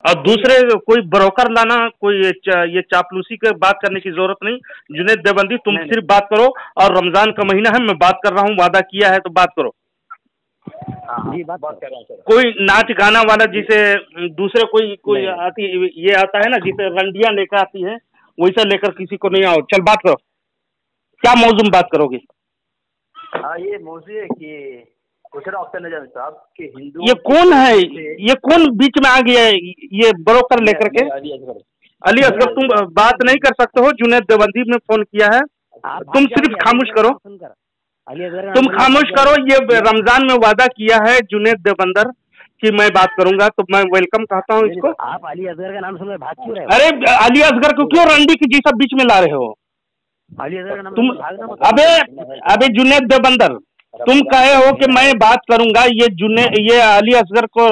और दूसरे कोई ब्रोकर लाना, कोई ये चापलूसी के बात करने की जरूरत नहीं। जुनैद देवबंदी तुम सिर्फ बात करो, और रमजान का महीना है, मैं बात कर रहा हूँ, वादा किया है तो बात करो। जी बात कर रहा हूँ सर। कोई नाच गाना वाला जिसे दूसरे कोई आती, ये आता है ना जिसे रंडियां लेकर आती है, वैसा लेकर किसी को नहीं आओ। चल बात करो, क्या मौजूद बात करोगे? हाँ ये मौजूद है कि पूछ रहा हूँ निजाम साहब कि हिंदू ये कौन है, ये कौन बीच में आ गया है ये ब्रोकर लेकर के? अली असगर तुम बात नहीं कर सकते हो, जुनैद देवबंदी ने फोन किया है, तुम सिर्फ खामोश करो, तुम खामोश करो। ये रमजान में वादा किया है जुनैद देवबंदर कि मैं बात करूंगा, तो मैं वेलकम कहता हूँ इसको। आप अली असगर का नाम सुन भाग क्यों रहे हो? अरे अली असगर को क्यों रंडी की जी सब बीच में ला रहे हो? अली असगर का नाम तुम अबे जुनैद देवबंदर, तुम कहे हो कि मैं बात करूंगा, ये अली असगर को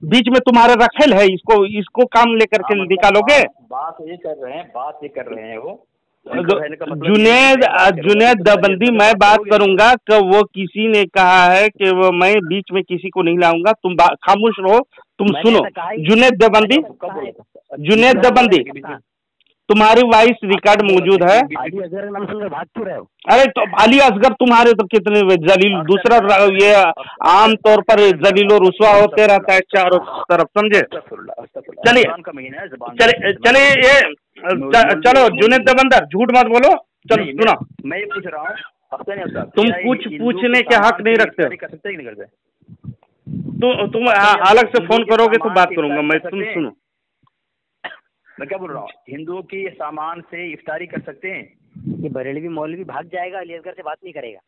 बीच में तुम्हारे रखेल है, इसको काम लेकर के निकालोगे? बात ये कर रहे हैं वो जुनैद देवबंदी, मैं बात करूंगा कि वो किसी ने कहा है कि वो मैं बीच में किसी को नहीं लाऊंगा, तुम खामोश रहो, तुम सुनो। जुनैद देवबंदी तुम्हारी वॉइस रिकॉर्ड मौजूद है। अली असगर का नाम सुनकर भाग क्यों रहे हो? अरे तो अली असगर तुम्हारे तो कितने जलील, दूसरा ये आम तौर पर जलील और रुसवा होते रहता है चारों तरफ, समझे? चलिए ये चलो जुनैद देवबंदर झूठ मत बोलो, चलो सुना। मैं ये पूछ रहा हूँ, तुम कुछ पूछने के हक नहीं रखते। तुम अलग से फोन करोगे तो बात करूंगा मैं, तुम सुनो। मैं क्या बोल रहा हूँ, हिंदुओं के सामान से इफ्तारी कर सकते हैं? ये बरेलवी मौलवी भाग जाएगा, अली असगर से बात नहीं करेगा।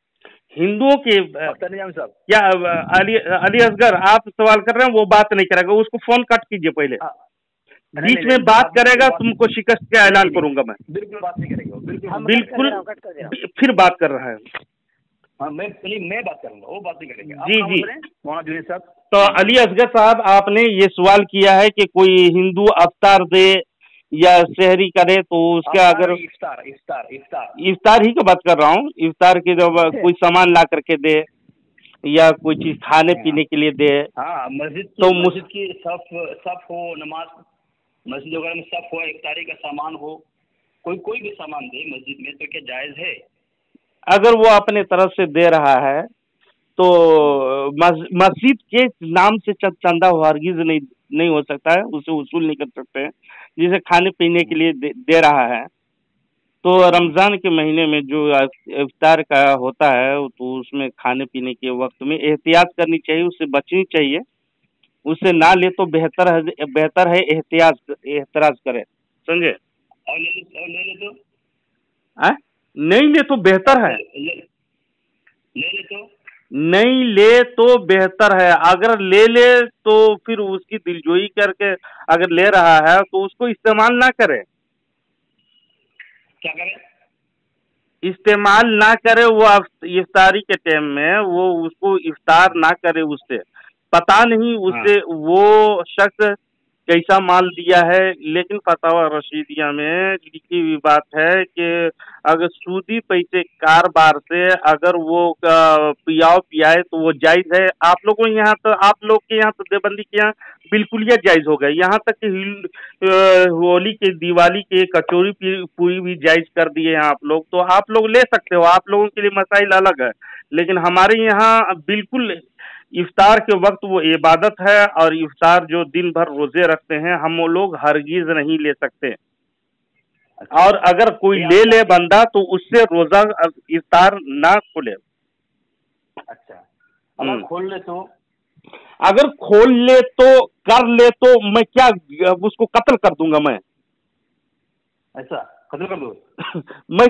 हिंदुओं के क्या अली असगर आप सवाल कर रहे हैं, वो बात नहीं करेगा, उसको फोन कट कीजिए पहले। बीच में बात करेगा तुमको शिकस्त का ऐलान करूंगा मैं। बिल्कुल बात नहीं करेगा, बिल्कुल फिर बात कर रहा है। हाँ मैं बात करूंगा, वो बात नहीं करेंगे। जी मौलाना जुनैद साहब, तो अली असगर साहब आपने ये सवाल किया है कि कोई हिंदू अफ्तार दे या शहरी करे, तो उसका अगर इफ्तार ही की बात कर रहा हूँ, इफ्तार के जब कोई सामान ला करके दे या कोई चीज खाने पीने के लिए दे, मस्जिद की सफ हो, नमाज मस्जिद वगैरह में सफ हो, इफ्तारी का सामान हो, कोई भी सामान दे मस्जिद में, तो क्या जायज है? अगर वो अपने तरफ से दे रहा है तो मस्जिद के नाम से चंदा हरगिज नहीं हो सकता है, उसे वसूल नहीं कर सकते हैं। जिसे खाने पीने के लिए दे रहा है, तो रमजान के महीने में जो इफ्तार का होता है, तो उसमें खाने पीने के वक्त में एहतियात करनी चाहिए, उससे बचनी चाहिए। उससे ना ले तो बेहतर है एहतराज करे, समझे? और ले ले तो नहीं ले तो बेहतर है, नहीं ले तो बेहतर है। अगर ले तो फिर उसकी दिलजोई करके अगर ले रहा है तो उसको इस्तेमाल ना करे। क्या करे? इस्तेमाल ना करे, वो इफ्तारी के टाइम में वो उसको इफ्तार ना करे। उससे पता नहीं उससे वो शख्स कैसा माल दिया है, लेकिन फतवा रशीदिया में लिखी हुई बात है कि अगर सूदी पैसे कारोबार से अगर वो पियाए तो वो जायज है। आप लोग के यहाँ तो देवबंदी के यहाँ बिल्कुल ये जायज हो गए। यहाँ तक कि होली के, दिवाली के कचौरी पूरी भी जायज कर दिए हैं आप लोग, तो आप लोग ले सकते हो, आप लोगों के लिए मसाइल अलग है। लेकिन हमारे यहाँ बिल्कुल इफ्तार के वक्त वो इबादत है, और इफ्तार जो दिन भर रोजे रखते हैं हम वो लोग हरगिज नहीं ले सकते। और अगर कोई ले बंदा तो उससे रोजा इफ्तार ना खोले। अच्छा, अगर खोल ले तो? अगर खोल ले तो कर ले तो मैं क्या उसको कत्ल कर दूंगा मैं? ऐसा कत्ल कर दो? मैं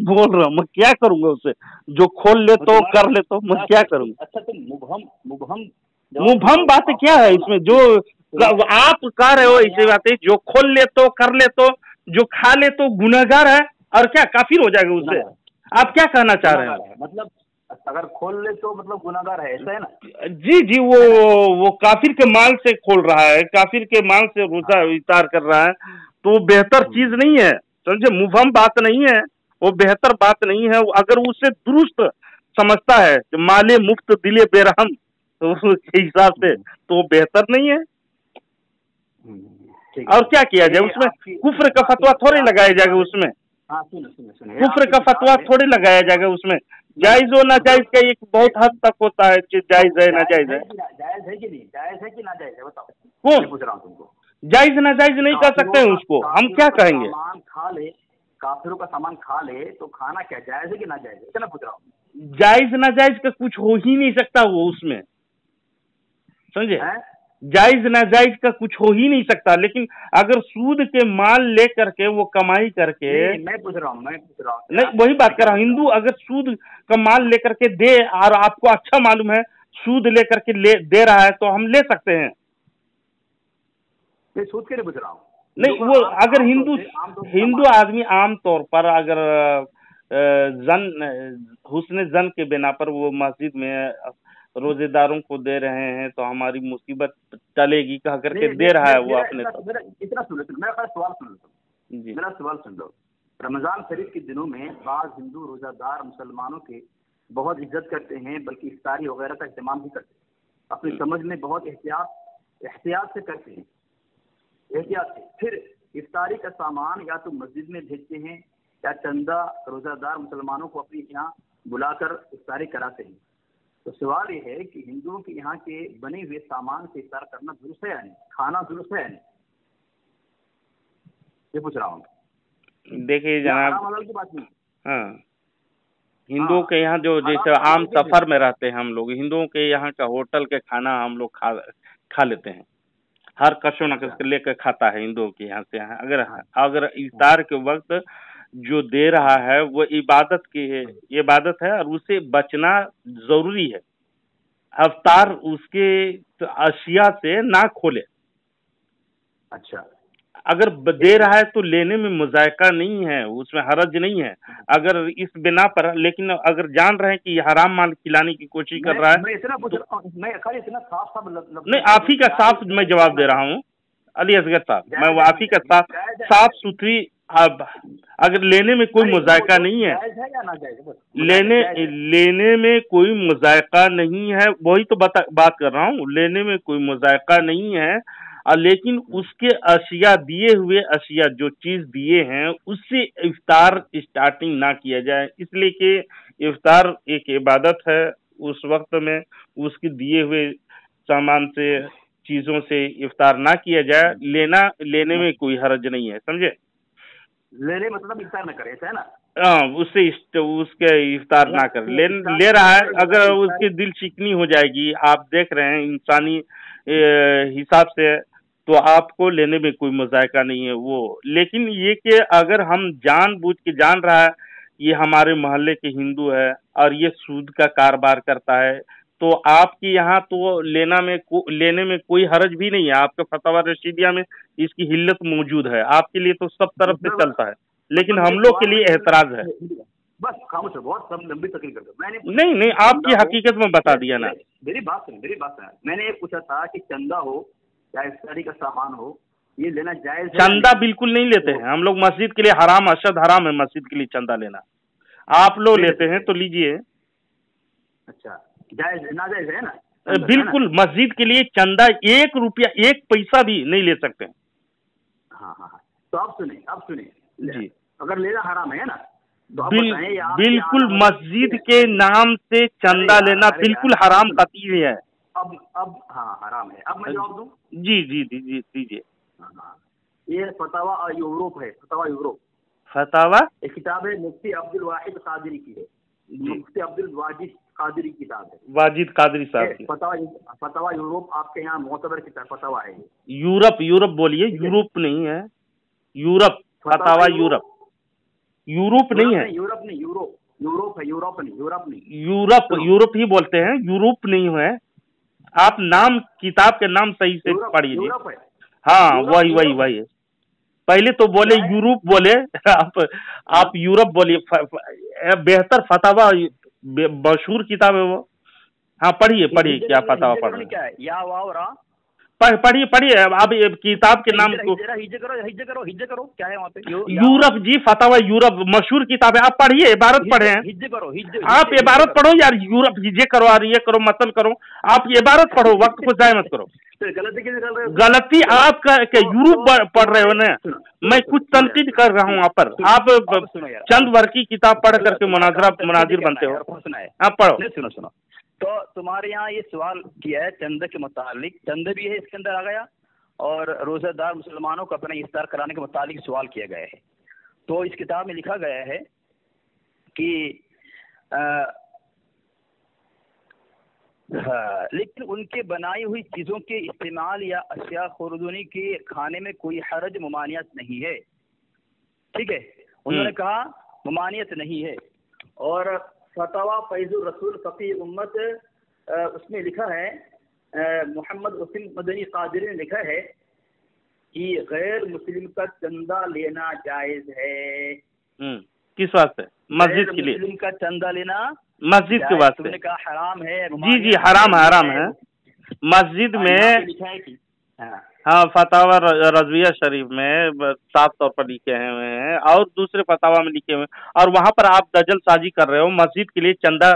बोल रहा हूँ, मैं क्या करूंगा उसे? जो खोल ले तो कर ले तो मैं क्या करूंगा? अच्छा तो मुबहम बात क्या है इसमें? जो आप कह रहे हो ऐसी बातें, जो खोल ले तो कर ले तो, जो खा ले तो गुनहगार है, और क्या काफिर हो जाएगा उससे? आप क्या कहना चाह रहे हैं? मतलब अगर खोल ले तो मतलब गुनहगार है, ऐसा है ना? जी वो काफिर के माल से खोल रहा है, काफिर के माल से रोजा इफ्तार कर रहा है, तो वो बेहतर चीज नहीं है, समझे? मुबहम बात नहीं है, वो बेहतर बात नहीं है। अगर उसे दुरुस्त समझता है कि माले मुफ्त दिले बेरहम, तो उसके हिसाब से तो बेहतर नहीं है। और क्या किया जाए उसमें? कुफ्र का फतवा थोड़े लगाया जाएगा उसमें। हाँ सुनो कुफ्र का फतवा थोड़े लगाया जाएगा उसमें। जायज हो नाजायज का एक बहुत हद तक होता है कि जायज है नाजायज है। जायज है कि नहीं, जायज है कि नाजायज है, बताओ। कौन पूछ रहा हूँ तुमको। जायज नाजायज नहीं कर सकते हैं उसको, हम क्या कहेंगे? सामान खा ले, काफिरों का सामान खा ले तो खाना क्या जायज है कि नाजायज है, क्या पूछ रहा हूँ? जायज नाजायज का कुछ हो ही नहीं सकता वो उसमें, समझे? जायज नाजायज का कुछ हो ही नहीं सकता। लेकिन अगर सूद के माल ले करके वो कमाई करके, मैं पूछ रहा हूँ नहीं वही बात कर रहा हूँ। हिंदू अगर सूद का माल लेकर के दे और आपको अच्छा मालूम है सूद लेकर के दे रहा है तो हम ले सकते हैं। मैं सूद के लिए पूछ रहा हूँ। नहीं वो अगर हिंदू आदमी आम तौर पर अगर हुस्न जन के बिना पर वो मस्जिद में रोजेदारों को दे रहे हैं तो हमारी मुसीबत टलेगी कह करके दे रहा है वो अपने। इतना सुन लो, मेरा सवाल सुन लो, मेरा सवाल सुन लो। रमजान शरीफ के दिनों में बाज़ हिंदू रोजादार मुसलमानों के बहुत इज्जत करते हैं, बल्कि इफ्तारी वगैरह का इस्तेमाल भी करते हैं। अपनी समझ में बहुत एहतियात से करते हैं, एहतियात से। फिर इफ्तारी का सामान या तो मस्जिद में भेजते हैं या चंदा रोजादार मुसलमानों को अपने यहाँ बुलाकर इफ्तारी कराते हैं। तो सवाल ये है कि हिंदुओं के यहाँ के बने हुए सामान से इफ्तार करना दुरुस्त है या नहीं, खाना दुरुस्त है या नहीं, ये पूछ रहा हूँ। देखिए जनाब, की बात नहीं। हाँ, हिंदुओं के यहाँ जो जैसे आम सफर में रहते हैं हम लोग, हिंदुओं के यहाँ का होटल के खाना हम लोग खा लेते हैं। हर कशो न कश लेकर खाता है हिंदुओं के यहाँ से। अगर इफ्तार के वक्त जो दे रहा है वो इबादत की है, इबादत है और उसे बचना जरूरी है। अफ्तार उसके अशिया से ना खोले। अच्छा, अगर दे रहा है तो लेने में मुजायका नहीं है, उसमें हरज नहीं है अगर इस बिना पर। लेकिन अगर जान रहे हैं कि हराम माल खिलाने की कोशिश कर रहा है, मैं इतना पूछ रहा हूं, मैं इतना साफ नहीं आप ही का साफ मैं जवाब दे रहा हूँ अली असगर साहब, मैं वो आप ही का साफ सुथरी। अब अगर लेने में कोई मुजायका नहीं है, लेने में कोई मुजायका नहीं है, वही तो बात कर रहा हूँ, लेने में कोई मुजायका नहीं है। लेकिन उसके अशिया, दिए हुए अशिया जो चीज दिए हैं उससे इफ्तार स्टार्टिंग ना किया जाए, इसलिए कि इफ्तार एक इबादत है। उस वक्त में उसके दिए हुए सामान से, चीजों से इफ्तार ना किया जाए। लेने में कोई हर्ज नहीं है, समझे? लेने मतलब इफ्तार ना करे, ऐसा है ना? हाँ, उसके इफ्तार ना कर ले रहा है। अगर उसकी दिल चिकनी हो जाएगी, आप देख रहे हैं इंसानी हिसाब से, तो आपको लेने में कोई मजायका नहीं है वो। लेकिन ये कि अगर हम जानबूझ के जान रहा है ये हमारे मोहल्ले के हिंदू है और ये सूद का कारोबार करता है, तो आपके यहाँ तो लेने में कोई हर्ज भी नहीं है। आपके फतवा रशीदिया में इसकी हिल्लत मौजूद है, आपके लिए तो सब तरफ से चलता है, लेकिन हम लोग के लिए एतराज है। बस खामोश, बहुत लंबी तकरीर कर दो। नहीं आपकी हकीकत में बता दिया ना। मेरी बात सुन। मैंने ये पूछा था कि चंदा हो या इफ्तारी का सामान हो, ये लेना जायज है? चंदा बिल्कुल नहीं लेते हैं हम लोग, मस्जिद के लिए हराम, अशद हराम है मस्जिद के लिए चंदा लेना। आप लोग लेते हैं तो लीजिए। अच्छा, जायज नाजायज है ना? बिल्कुल, मस्जिद के लिए चंदा 1 रुपया 1 पैसा भी नहीं ले सकते। हाँ। तो अब सुने जी, अगर लेना हराम है ना, तो बिल्कुल मस्जिद के नाम से चंदा लेना बिल्कुल हराम कतई है। अब हाँ हराम है। अब मैं जवाब दूं? जी दीजिए। ये फतवा यूरोप है, फतवा एक किताब है, मुफ्ती अब्दुल वाहिद कादरी की है। मुफ्ती अब्दुल वाजिद कादरी की किताब है, वाजिद कादरी साहब की। फतवा यूरोप, आपके यहाँ मोतबर किताब फतवा है। यूरोप बोलिए, यूरोप नहीं है, यूरोप फतवा यूरोप नहीं है, यूरोप ही बोलते हैं, यूरोप नहीं है। आप नाम, किताब के नाम सही से पढ़िए। हाँ वही। पहले तो बोले यूरोप बोले, आप यूरोप बोलिए। बेहतर फतवा, मशहूर किताब है वो। हाँ पढ़िए क्या फतवा पढ़ रहे हैं? पढ़िए अब किताब के नाम को हिज्जे करो क्या है वहाँ पे? यूरोप जी, फतवा यूरोप मशहूर किताब है, आप पढ़िए, इबारत पढ़े हैं आप, इबारत पढ़ो यार। यूरोप हिज्जे करो और ये करो, मतन करो, आप इबारत पढ़ो, वक्त को जाय मत करो। तो गलती क्यों निकल रहे हो? गलती आपका यूरोप पढ़ रहे हो ना, मैं कुछ तनकीद कर रहा हूँ यहाँ पर। आप चंद वर्ग की किताब पढ़ करके मुनाजिर बनते हो। आप पढ़ो। सुनो सुनो, तो तुम्हारे यहाँ ये सवाल किया है चंद के मुतालिक, चंद भी है इसके अंदर आ गया, और रोज़ेदार मुसलमानों को अपना इफ्तार कराने के मुतालिक सवाल किया गया है। तो इस किताब में लिखा गया है कि लेकिन उनके बनाई हुई चीज़ों के इस्तेमाल या अशिया खुर्दनी के खाने में कोई हरज ममानियत नहीं है। ठीक है, उन्होंने कहा ममानियत नहीं है। और फतवा फैजुर रसूल फ़क़ी उम्मत, उसमें लिखा है, मोहम्मद उस्मान मदनी कादरी ने लिखा है कि गैर मुस्लिम का चंदा लेना जायज़ है। किस वास्ते? मस्जिद के लिए। मुस्लिम का चंदा लेना मस्जिद के वास्ते। तुमने कहा हराम है। जी हराम है। मस्जिद में लिखा है कि हाँ, फतावा रज़विया शरीफ में साफ तौर पर लिखे हुए हैं, और दूसरे फतावा में लिखे हुए हैं। और वहाँ पर आप दजल साजी कर रहे हो। मस्जिद के लिए चंदा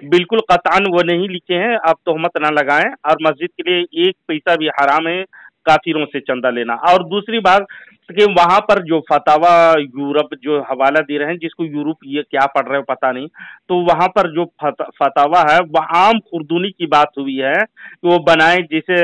बिल्कुल कतान वो नहीं लिखे हैं, आप तोहमत ना लगाएं। और मस्जिद के लिए 1 पैसा भी हराम है काफिरों से चंदा लेना। और दूसरी बात कि वहाँ पर जो फतावा यूरोप जो हवाला दे रहे हैं, जिसको यूरोप ये क्या पढ़ रहे हो पता नहीं, तो वहाँ पर जो फतावा है वह आम खुर्दूनी की बात हुई है कि वो बनाए, जैसे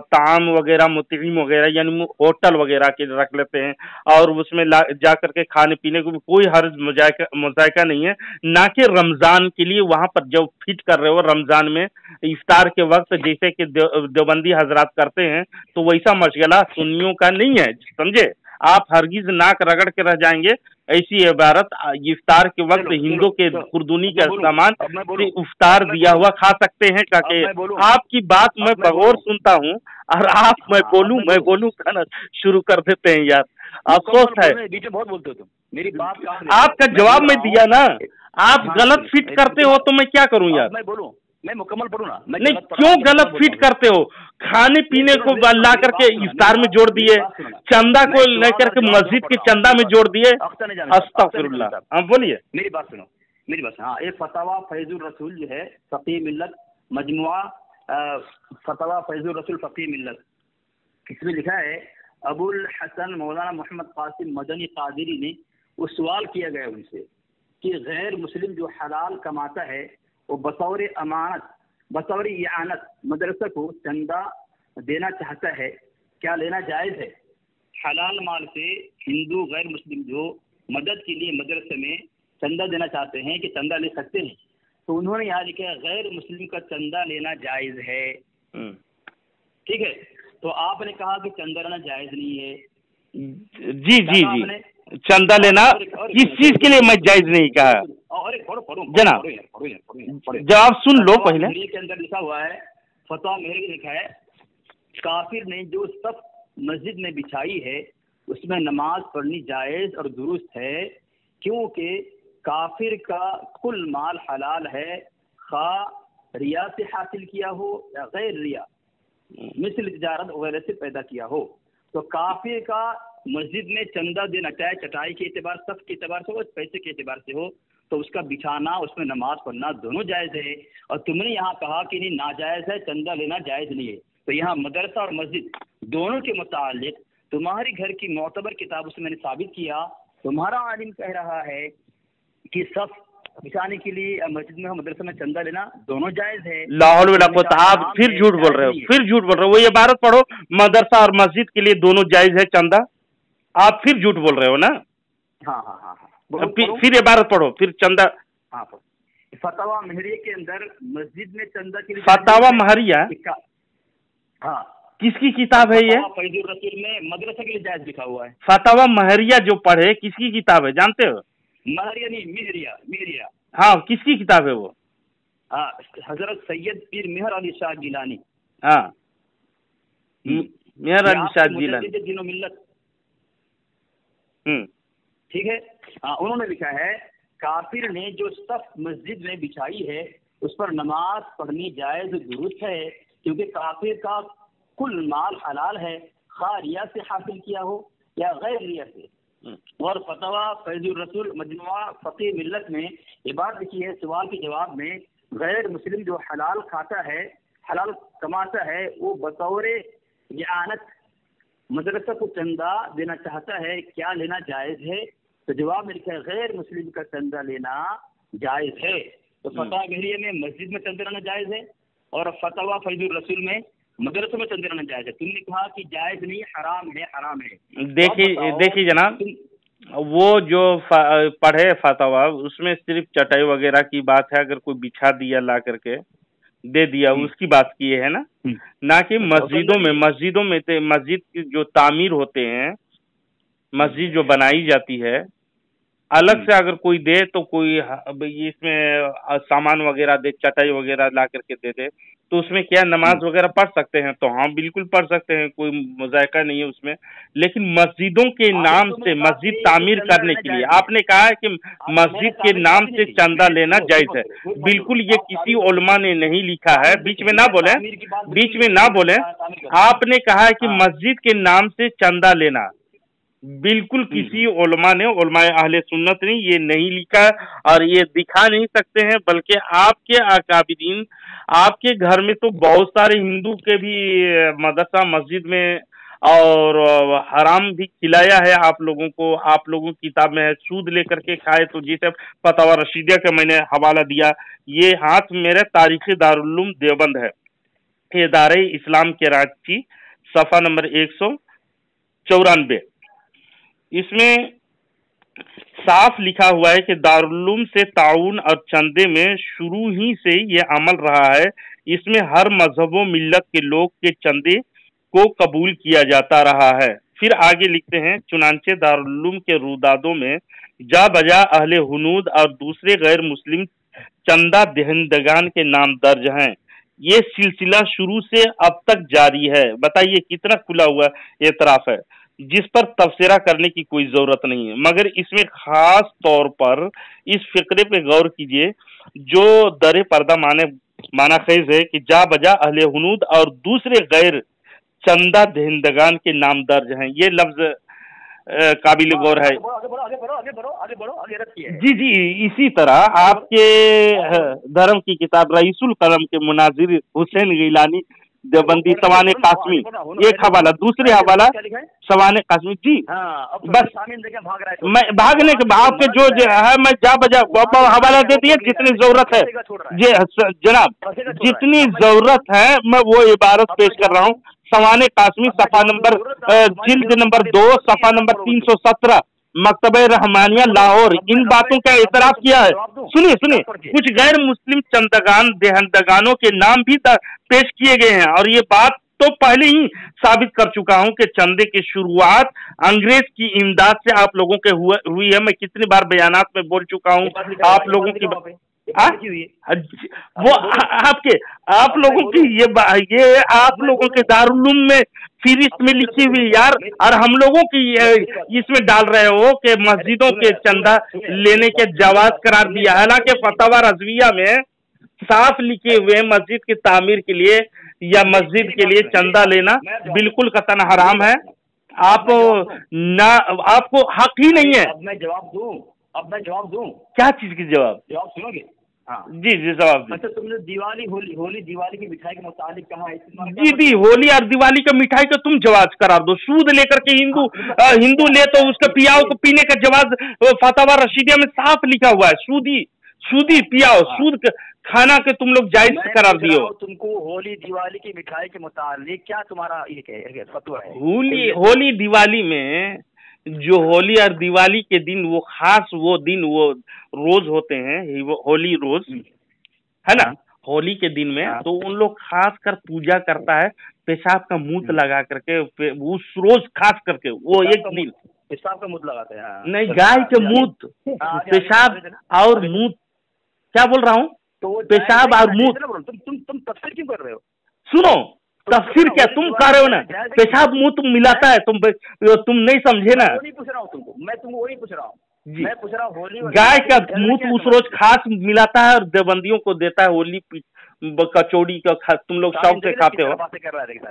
ताम वगैरह मुतईम वगैरह यानी होटल वगैरह के रख लेते हैं, और उसमें जा करके खाने पीने को भी कोई हर्ज मुजायका नहीं है। ना कि रमज़ान के लिए वहाँ पर जब फिट कर रहे हो रमज़ान में इफ्तार के वक्त, जैसे कि देवबंदी हजरात करते हैं, तो वैसा मशगला सुन्नियों का नहीं है, समझे। आप हरगिज नाक रगड़ के रह जाएंगे। ऐसी इबारत इफ्तार के वक्त हिंदू के खुर्दूनी का सामान इफ्तार दिया हुआ खा सकते हैं काके। आपकी बात मैं बगौर सुनता हूँ, और आप मैं बोलूँ कहना शुरू कर देते हैं यार। अफसोस है, बहुत बोलते हो तुम, मेरी बात आपका जवाब मैं दिया ना। आप गलत फिट करते हो तो मैं क्या करूँ यार? मैं बोलूँ, मैं मुकम्मल पढ़ूँ ना? नहीं, क्यों गलत फिट करते हो? खाने पीने को ला करके इफ्तार में जोड़ दिए, चंदा को लेकर के मस्जिद के चंदा में जोड़ दिए। अस्तगफिरुल्लाह। हाँ बोलिए। मेरी बात सुनो, मेरी बात। हाँ, एक फतवा फैजुर रसूल जो है फ़क़ी मिल्लत मजमुआ, फतवा फैजुर रसूल फ़क़ी मिल्लत, इसमें लिखा है अबुल हसन मौलाना मोहम्मद कासिम मदनी कादरी ने वो सवाल किया गया उनसे कि गैर मुस्लिम जो हलाल कमाता है वो बतौर अमानत, बतौर इआनत मदरसा को चंदा देना चाहता है, क्या लेना जायज़ है? हलाल माल से हिंदू गैर मुस्लिम जो मदद के लिए मदरसे में चंदा देना चाहते हैं कि चंदा ले सकते हैं। तो उन्होंने यहाँ लिखा है गैर मुस्लिम का चंदा लेना जायज़ है। ठीक है, तो आपने कहा कि चंदा लेना जायज़ नहीं है। जी, चंदा लेना किस चीज के लिए मैं जायज नहीं कहा जनाब? जवाब सुन लो पहले। के अंदर लिखा हुआ है, फतवा मेरे में लिखा है, काफिर ने जो सब मस्जिद में बिछाई है उसमें नमाज पढ़नी जायज और दुरुस्त है, क्योंकि काफिर का कुल माल हलाल है, खा रिया से हासिल किया हो या गैर रिया, मिसल तिजारत वगैरह से पैदा किया हो। तो काफिर का मस्जिद में चंदा देना, चाहे चटाई के एतबार, सब के एतबार से हो, पैसे के एतबार से हो, तो उसका बिछाना, उसमें नमाज पढ़ना दोनों जायज़ है। और तुमने यहाँ कहा कि नहीं नाजायज़ है, चंदा लेना जायज़ नहीं है। तो यहाँ मदरसा और मस्जिद दोनों के मुतालिक तुम्हारी घर की मोतबर किताब से मैंने साबित किया, तुम्हारा आलिम कह रहा है कि सब बिछाने के लिए मस्जिद में मदरसा में चंदा लेना दोनों जायज़ है। लाहौल आप फिर झूठ बोल रहे हो, वो ये इबारत पढ़ो, मदरसा और मस्जिद के लिए दोनों जायज़ है चंदा। आप फिर झूठ बोल रहे हो ना? हाँ। फिर इबारत पढ़ो, फिर चंदा। हाँ, फतवा महरिया के अंदर मस्जिद में चंदा के लिए फतवा महरिया, हाँ, किसकी किताब है ये? फैजुर रसूल में मदरसा के लिए जायज लिखा हुआ है। फतवा महरिया जो पढ़े किसकी किताब है जानते हो? महरिया नहीं, मिहरिया। हाँ, किसकी किताब है वो? हाँ, हजरत सैयद पीर मेहर अली शाह गिलानी। हाँ, मेहर अली शाह गिलानी दिनो मिल्लत। ठीक है। हाँ, उन्होंने लिखा है काफिर ने जो सफ मस्जिद में बिछाई है उस पर नमाज पढ़नी जायज दुरुस्त है, क्योंकि काफिर का कुल माल हलाल है, खा रिया से हासिल किया हो या गैर रिया से। और फतवा फैजुर रसूल मजमुआ फ़क़ी मिल्लत में ये बात लिखी है, सवाल के जवाब में, गैर मुस्लिम जो हलाल खाता है, हलाल कमाता है, वो बतौर ये आनत मदरसा को चंदा देना चाहता है, क्या लेना जायज है? तो जवाब मेरे ख्याल गैर मुस्लिम का चंदा लेना जायज है। तो फतवा गहरिया में मस्जिद में चंदा लेना जायज है, और फतवा फैजुर रसूल में मदरसे में चंदा लेना जायज है। तुमने कहा कि जायज नहीं, हराम है, हराम है। देखिए जनाब, वो जो पढ़े फतवा उसमें सिर्फ चटाई वगैरह की बात है, अगर कोई बिछा दिया ला करके दे दिया उसकी बात किए है ना कि मस्जिदों में मस्जिद की जो तामीर होते हैं, मस्जिद जो बनाई जाती है, अलग से अगर कोई दे तो कोई इसमें सामान वगैरह दे, चटाई वगैरह ला करके दे दे, तो उसमें क्या नमाज वगैरह पढ़ सकते हैं? तो हाँ बिल्कुल पढ़ सकते हैं, कोई मुज़ायका नहीं है उसमें। लेकिन मस्जिदों के नाम से मस्जिद तामीर करने के लिए आपने कहा है कि मस्जिद के नाम से चंदा लेना जायज है, बिल्कुल ये किसी उलमा ने नहीं लिखा है। बीच में ना बोले, आपने कहा है कि मस्जिद के नाम से चंदा लेना, बिल्कुल किसी उलमाए अहले सुन्नत ने ये नहीं लिखा और ये दिखा नहीं सकते हैं। बल्कि आपके अकाबिरीन, आपके घर में तो बहुत सारे हिंदू के भी मदरसा मस्जिद में और हराम भी खिलाया है आप लोगों को। आप लोगों की किताब में है सूद लेकर के खाए, तो जिसे फतवा रशीदिया का मैंने हवाला दिया, ये हाथ मेरे तारीख दारुल देवबंद है, इदारे इस्लाम कराची, सफ़ा नंबर 194। इसमें साफ लिखा हुआ है कि दारुल से ताउन और चंदे में शुरू ही से ये अमल रहा है। इसमें हर मजहबों मिल्लत के लोग के चंदे को कबूल किया जाता रहा है। फिर आगे लिखते हैं, चुनांचे दारुल के रुदादों में जा बजा अहले हुनूद और दूसरे गैर मुस्लिम चंदा दहंदगान के नाम दर्ज हैं। ये सिलसिला शुरू से अब तक जारी है। बताइए कितना खुला हुआ एतराफ है, जिस पर तबसरा करने की कोई जरूरत नहीं है। मगर इसमें खास तौर पर इस फिक्रे पे गौर कीजिए जो दरे पर्दा माना खेज है कि जा बजा अहले हुनूद और दूसरे गैर चंदा दहंदगान के नाम दर्ज हैं। ये लफ्ज काबिल गौर है। जी, इसी तरह आपके धर्म की किताब रईसुल कलम के मुनाजिर हुसैन गिलानी देवबंदी सवाने कासमी, एक हवाला, दूसरे हवाला सवाने कासमी जी। बस मैं भागने के आपके जो है मैं जा बजा हवाला दे दिए, जितनी जरूरत है जी जनाब, जितनी जरूरत है मैं वो इबारत पेश कर रहा हूँ। सवाने कासमी सफ़ा नंबर जिल्द नंबर 2 सफ़ा नंबर 317, मकतबे रहमानिया लाहौर, इन बातों का इतराफ किया है। सुनिए, कुछ गैर मुस्लिम चंदगान देहंदगानों के नाम भी पेश किए गए हैं, और ये बात तो पहले ही साबित कर चुका हूं कि चंदे की शुरुआत अंग्रेज की इमदाद से आप लोगों के हुई है। मैं कितनी बार बयानात में बोल चुका हूं आप लोगों की वो आप लोगों की ये आप लोगों के दारुल में फहरिस्त में लिखी हुई यार, और हम लोगों की इसमें डाल रहे हो कि मस्जिदों के चंदा लेने के जवाज करार दिया। हालांकि फतवा रज़विया में साफ लिखे हुए मस्जिद की तामीर के लिए या मस्जिद के लिए चंदा लेना बिल्कुल कतन हराम है। आपको हक ही नहीं है। अब मैं जवाब दूं क्या चीज की जवाब सुनोगे? हाँ जी जवाब। अच्छा, तुमने दिवाली होली दिवाली की मिठाई के मुताबिक कहा है? जी, होली और दिवाली का मिठाई का तुम जवाज करार दो। सूद लेकर के हिंदू ले तो उसका पियाओ को पीने का जवाज फतवा रशीदिया में साफ लिखा हुआ है। सूदी पियाओ, सूद खाना के तुम लोग जायज करार दियो। तुमको होली दिवाली की मिठाई के मुताबिक क्या तुम्हारा ये फतवा है? होली दिवाली में जो होली और दिवाली के दिन वो खास वो रोज होते हैं, वो होली रोज है ना, होली के दिन में तो उन लोग खास कर पूजा करता है पेशाब का मूत लगा करके, उस रोज खास करके वो एक दिन पेशाब का मूत लगाते हैं। नहीं, गाय के मूत, पेशाब और मूत, क्या बोल रहा हूँ, पेशाब और मूत। तुम तफसीर क्यों कर रहे हो? सुनो, तफसीर क्या तुम कह रहे हो ना, पेशाब मुंह तुम मिलाता है, तुम नहीं समझे ना। वही पूछ रहा हूँ तुमको, मैं तुमको वही पूछ रहा हूँ। मैं पूछ रहा हूँ होली गाय का मुंह उस रोज खास मिलाता है और देवबंदियों को देता है। होली कचौड़ी का तुम लोग शौक से खाते हो।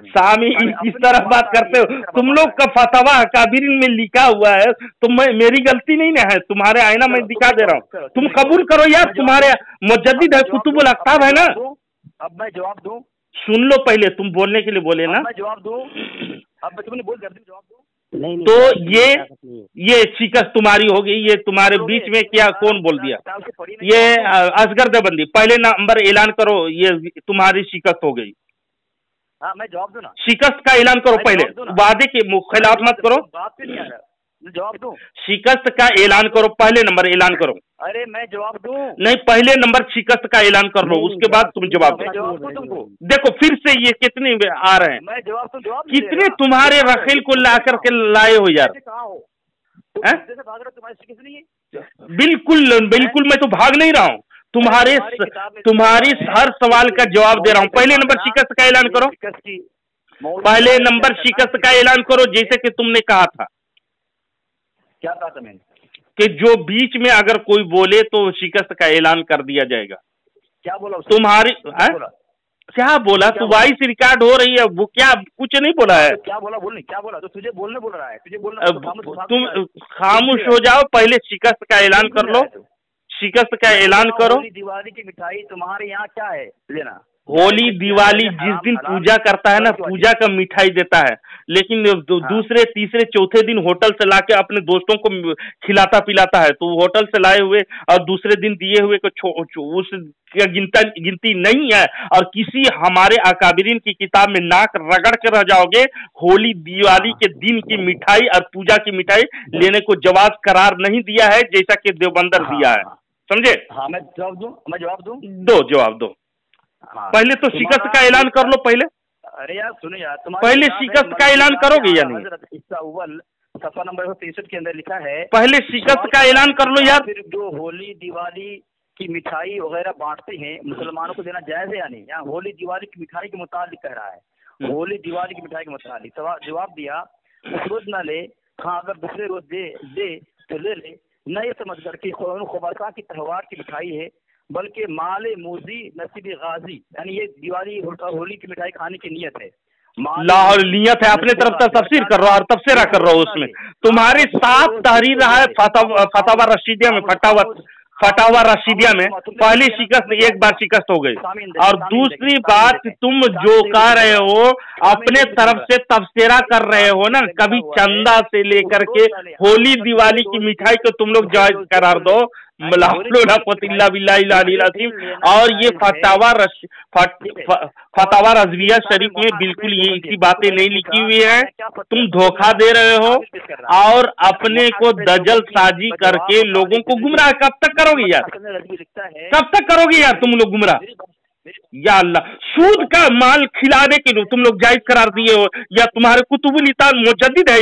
सामी इस तरह बात करते हो तुम लोग का फतवा काबिरीन में लिखा हुआ है, तो मेरी गलती नहीं ना है, तुम्हारे आईना में दिखा दे रहा हूँ, तुम कबूल करो यार, तुम्हारे मुजद्दिद है, कुतुबुल अक्ताब है ना। अब मैं जवाब दूं सुन लो पहले, तुम बोलने के लिए बोले ना। मैं जवाब दूं? अब तुमने बोल कर जवाब दूं? नहीं, तो ये शिकस्त तुम्हारी होगी, ये तुम्हारे बीच में क्या कौन बोल दिया? ये असगर देवबंदी, पहले नंबर ऐलान करो, ये तुम्हारी शिकस्त हो गई। हाँ, मैं जवाब दूं ना? शिकस्त का ऐलान करो पहले, वादे के खिलाफ मत करो। बात पे नहीं आ रहा, जवाब दूं? शिकस्त का ऐलान करो, पहले नंबर ऐलान करो। अरे मैं जवाब दूं? नहीं, पहले नंबर शिकस्त का ऐलान कर लो, उसके बाद तुम जवाब दो। तुमको देखो फिर से ये कितने आ रहे हैं, मैं जवाब कितने तुम्हारे रखेल को ला करके लाए हो यार। तुम्हारी शिकस्त नहीं है? बिल्कुल बिल्कुल, मैं तो भाग नहीं रहा हूँ, तुम्हारी हर सवाल का जवाब दे रहा हूँ। पहले नंबर शिकस्त का ऐलान करो, पहले नंबर शिकस्त का ऐलान करो, जैसे कि तुमने कहा था। क्या कहा था मैंने? कि जो बीच में अगर कोई बोले तो शिकस्त का ऐलान कर दिया जाएगा। क्या बोला तुम्हारी? क्या बोला? तू वॉइस रिकॉर्ड हो रही है, वो क्या कुछ नहीं बोला है। क्या बोला? बोलने क्या बोला? तो तुझे बोलने बोल रहा है, तुझे बोलना। तुम खामोश हो जाओ, पहले शिकस्त का ऐलान कर लो, शिकस्त का ऐलान करो। दिवाली की मिठाई तुम्हारे यहाँ क्या है लेना? होली दिवाली जिस दिन पूजा करता है ना, पूजा का मिठाई देता है, लेकिन दूसरे तीसरे चौथे दिन होटल से लाके अपने दोस्तों को खिलाता पिलाता है। तो होटल से लाए हुए और दूसरे दिन दिए हुए को उस गिनती नहीं है। और किसी हमारे अकाबिरीन की किताब में नाक रगड़ के रह जाओगे। होली दिवाली के दिन की मिठाई और पूजा की मिठाई लेने को जवाब करार नहीं दिया है, जैसा कि देवबंदर दिया है, समझे? हाँ, मैं जवाब दूं? मैं जवाब दूं? दो जवाब दो। पहले तो शिकस्त का ऐलान कर लो पहले। अरे यार सुनो यार, पहले शिकस्त का ऐलान करोगे या नहीं? इसका अव्वल सफा नंबर 63 के अंदर लिखा है, पहले शिकस्त का ऐलान कर लो यार। फिर जो होली दिवाली की मिठाई वगैरह बांटते हैं, मुसलमानों को देना जायज है या नहीं? यहाँ होली दिवाली की मिठाई के मुताबिक कह रहा है, होली दिवाली की मिठाई के मुताबिक। जवाब दिया, उस रोज न ले, हाँ अगर दूसरे रोज दे तो ले ले, न ये समझ कर के खुबासा की त्योहार की मिठाई है, बल्कि माले मूजी नसीब गाजी, यानी ये दिवाली होली की मिठाई खाने की नियत है। लाहौर नियत है, अपने तरफ से तफसीर कर रहा हो और तफसीरा कर रहा हो। उसमें तुम्हारी साफ तहरीर रहा है फतवा रशीदिया में, फटावा रशीदिया में पहली शिकस्त एक बार शिकस्त हो गई। और दूसरी बात, तुम जो कह रहे हो अपने तरफ से तफसीरा कर रहे हो ना, कभी चंदा से लेकर के होली दिवाली की मिठाई को तुम लोग जायज करार दो। और ये फतावा रज़विया शरीफ में बिल्कुल ये इसी बातें नहीं लिखी हुई है। तुम धोखा दे रहे हो और अपने को दजल साजी करके लोगों को गुमराह कब तक करोगे यार? कब तक करोगे यार तुम लोग गुमराह? या अल्लाह, सूद का माल खिलाने के लिए तुम लोग जायज करार दिए हो, या तुम्हारे कुतुबुल इताद मुजद्दिद है,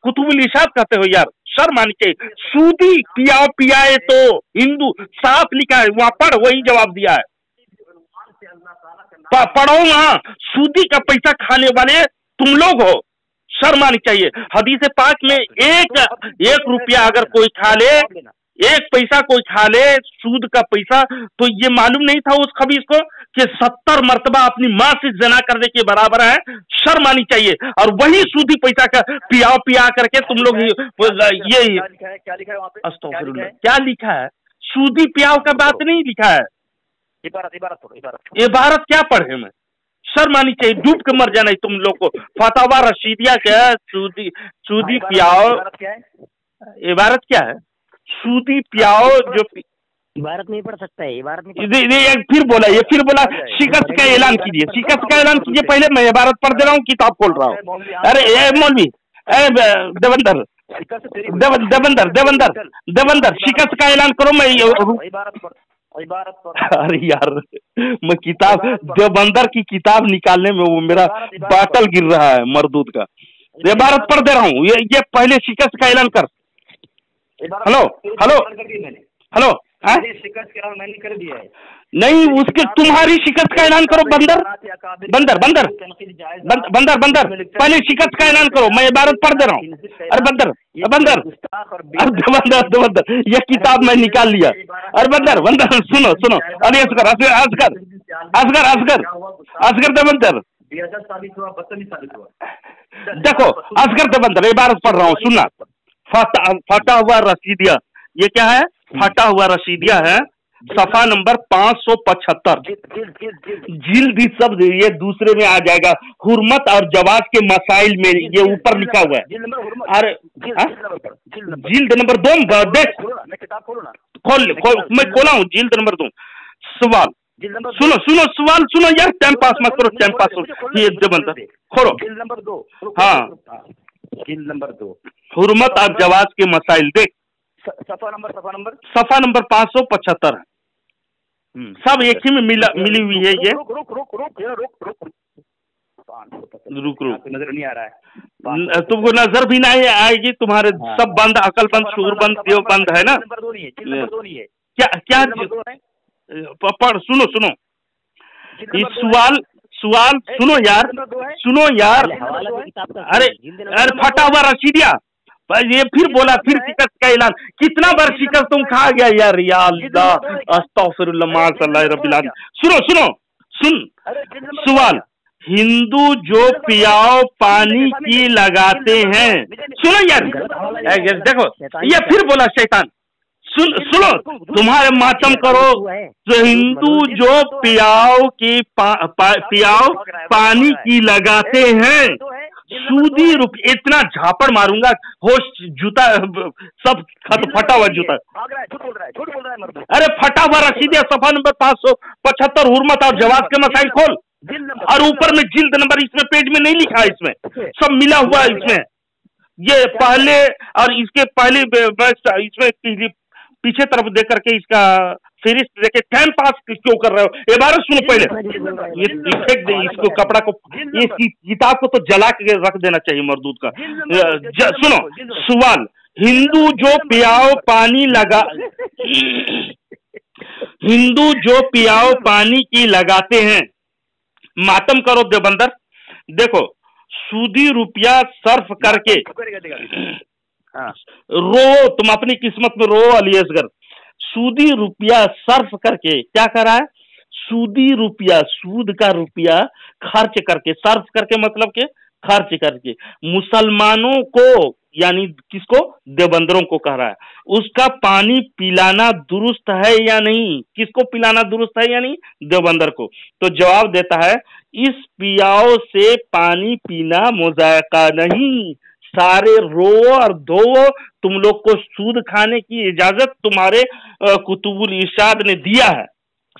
कुतुबुल इरशाद कहते हो यार? शर्म आनी चाहिए। सूदी पियाए तो हिंदू साफ लिखा है, वहां पढ़, वही जवाब दिया है। पढ़ो वहां, सूदी का पैसा खाने वाले तुम लोग हो, शर्म आनी चाहिए। हदीस पाक में एक रुपया अगर कोई खा ले, एक पैसा कोई खा ले सूद का पैसा, तो ये मालूम नहीं था उस खबीस को कि 70 मर्तबा अपनी माँ से जना करने के बराबर है। शर्म आनी चाहिए। और वही सूदी पैसा का पिया करके तुम लोग ये क्या लिखा है वहाँ पे? अस्तगफिरुल्लाह, क्या लिखा है? सूदी पियाव का बात नहीं लिखा है। इबारत क्या पढ़े मैं? शर्म आनी चाहिए, डूब के मर जाना तुम लोग को। फतावा रशीदिया क्या है? सूदी पियाओ, इबारत क्या है? सूदी पियाओ जो इबारत नहीं पढ़ सकता है, इबारत नहीं। फिर बोला शिकस्त का ऐलान कीजिए, शिकस्त का ऐलान कीजिए। पहले मैं इबारत पढ़ दे रहा हूँ, किताब खोल रहा हूँ। अरे मौलवी देवंदर शिकस्त का ऐलान करो। मैं अरे यार, मैं किताब देवबंदर की किताब निकालने में वो मेरा बाटल गिर रहा है मरदूद का। इबारत पढ़ दे रहा हूँ, ये पहले शिकस्त का ऐलान कर। हेलो, मैंने कर दिया है। नहीं, उसके तुम्हारी शिकस्त का ऐलान करो। बंदर पहले शिकस्त का ऐलान करो। मैं इबारत पढ़ दे रहा हूँ। अरे बंदर, ये किताब मैं निकाल लिया। अरे बंदर सुनो। अरे असगर देवबंदर, देखो असगर देवबंदर, इबारत पढ़ रहा हूँ, सुनना। फटा हुआ रसीदिया, ये क्या है? फटा हुआ रसीदिया है। सफा नंबर 575। जिल्द शब्द ये दूसरे में आ जाएगा, हुर्मत और जवाज के मसाइल में ये ऊपर लिखा हुआ है। अरे जिल्द नंबर 2 देख, खोल मैं खोला हूँ जिल्द नंबर 2। सवाल सुनो सवाल यार, टाइम पास मत करो, टाइम पास करो, ये बनता खोलो। जिल्द नंबर 2, हाँ जिल्द नंबर 2, हुर्मत और जवाज के मसाइल देख, सफा नंबर 575 है। सब एक ही में मिली हुई है ये। रुक नजर नहीं आ रहा है तुमको, नजर भी नहीं आएगी, तुम्हारे सब बंद, अकल बंद, शूर बंद, देव बंद है ना। क्या पढ़, सुनो इस सवाल सुनो यार, अरे फटा हुआ रसीदिया, ये फिर बोला, फिर शिकस्त का ऐलान। कितना बार शिकस्त तुम खा गया यार, या अल्लाह अस्तगफिरुल्लाह माशअल्लाह रब्बिल आलमीन। सुन सवाल, हिंदू जो पियाओ पानी की लगाते हैं, सुनो यार देखो, ये फिर बोला शैतान, सुनो तुम्हारे मातम करो, जो हिंदू जो पियाओ पानी की लगाते हैं, सूदी रुपये, इतना झापड़ मारूंगा, होश जूता सब फटा हुआ जूता। अरे फटा हुआ रसीदिया, सफा नंबर 575, हुर्मत और जवाज के मसाइल खोल, और ऊपर में जिल्द नंबर, इसमें पेज में नहीं लिखा है, इसमें सब मिला हुआ है। इसमें ये पहले और इसके पहले इसमें पीछे तरफ देख करके इसका फहरिस्त देखे, टाइम पास क्यों कर रहे हो? इबारत सुनो पहले, ये फेंक दे इसको, कपड़ा को, ये किताब को तो जला के रख देना चाहिए मरदूद का। सुनो सवाल, हिंदू जो पियाओ पानी की लगाते हैं, मातम करो देवबंदर। देखो सूदी रुपया सर्फ करके रो, तुम अपनी किस्मत में रो अली असगर। सूदी रुपया सर्फ करके क्या करा है? सूदी रुपया, सूद का रुपया खर्च करके, सर्फ करके मतलब के खर्च करके मुसलमानों को, यानी किसको? देवबंदरों को कह रहा है, उसका पानी पिलाना दुरुस्त है या नहीं? किसको पिलाना दुरुस्त है या नहीं? देवबंदर को। तो जवाब देता है, इस पियाओ से पानी पीना मुज़ायका नहीं, सारे रो और धो, तुम लोग को सूद खाने की इजाजत तुम्हारे कुतुबुल इरशाद ने दिया है,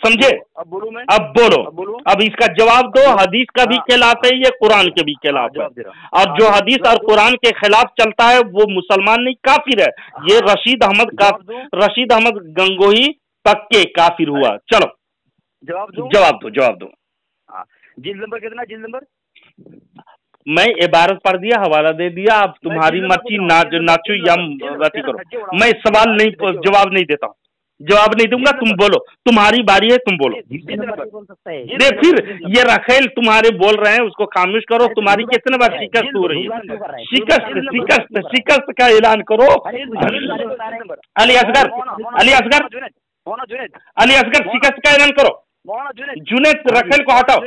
समझे? अब बोलूं मैं? अब बोलो, अब इसका जवाब दो। हदीस का भी खिलाफ है ये, कुरान के भी खिलाफ है, और जो हदीस और कुरान के खिलाफ चलता है वो मुसलमान नहीं, काफिर है। ये रशीद अहमद गंगोही पक्के काफिर हुआ। चलो जवाब दो। जिल्द नंबर कितना? जिल्द नंबर मैं इबारत पढ़ दिया, हवाला दे दिया, अब तुम्हारी मर्जी, नाचो या गति करो। मैं सवाल नहीं, जवाब नहीं देता हूँ, जवाब नहीं दूंगा, तुम बोलो, तुम्हारी बारी है, तुम बोलो। दे फिर ये रखेल तुम्हारे बोल रहे हैं, उसको खामोश करो। तुम्हारी कितने बार शिकस्त हो रही है? शिकस्त का ऐलान करो। अली असगर शिकस्त का ऐलान करो। जुनेद, रखेल को हटाओ।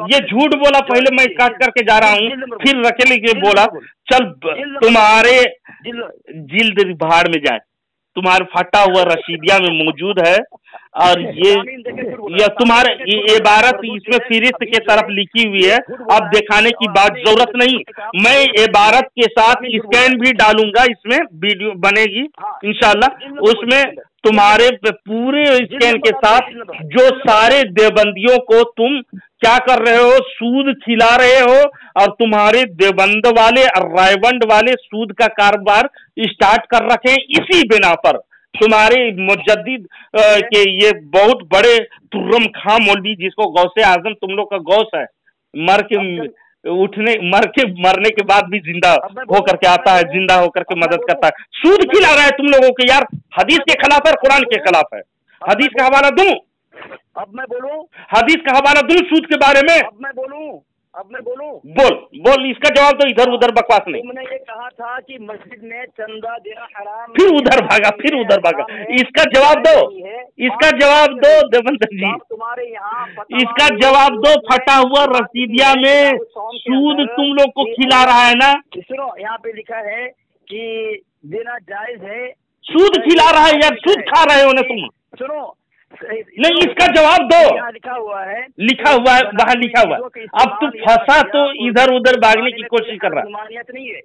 ये झूठ बोला, पहले मैं काट करके जा रहा हूँ, फिर रखेल ये बोला। चल तुम्हारे जिल्द भाड़ में जाए, तुम्हारे फटा हुआ रसीदिया में मौजूद है, और ये तुम्हारे इबारत इसमें फिरिस्त के तरफ लिखी हुई है। अब दिखाने की बात जरूरत नहीं, मैं इबारत के साथ स्कैन भी डालूंगा, इसमें वीडियो बनेगी इंशाल्लाह, उसमें तुम्हारे पूरे स्कैन के साथ जो सारे देवबंदियों को तुम क्या कर रहे हो, सूद खिला रहे हो, और तुम्हारे देवबंद वाले और रायबंद वाले सूद का कारोबार स्टार्ट कर रखे हैं। इसी बिना पर तुम्हारे मुजद्दिद के ये बहुत बड़े तुर्रम खां मौलवी, जिसको गौसे आजम तुम लोग का गौस है, मरने के बाद भी जिंदा होकर के आता है, जिंदा होकर के मदद करता है, सूद खिला रहा है तुम लोगों के। यार हदीस के खिलाफ है, कुरान के खिलाफ है। हदीस का हवाला दूं? अब मैं बोलूं? हदीस का हवाला दूं सूद के बारे में? अब मैं बोलूं? बोल, इसका जवाब तो इधर उधर बकवास नहीं। तुमने ये कहा था कि मस्जिद में चंदा देना हराम, फिर उधर भागा। इसका जवाब दो देवबंदर जी, तुम्हारे यहाँ इसका जवाब दो। फटा हुआ रसीदिया में सूद तुम लोग को खिला रहा है ना? सुनो, यहाँ पे लिखा है कि देना जायज है, सूद खिला रहा है यार, सूद खा रहे हो ना तुम। सुनो नहीं, इसका जवाब दो। लिखा हुआ है वहाँ लिखा हुआ है। अब तू फंसा तो इधर उधर भागने की कोशिश कर रहा नहीं है।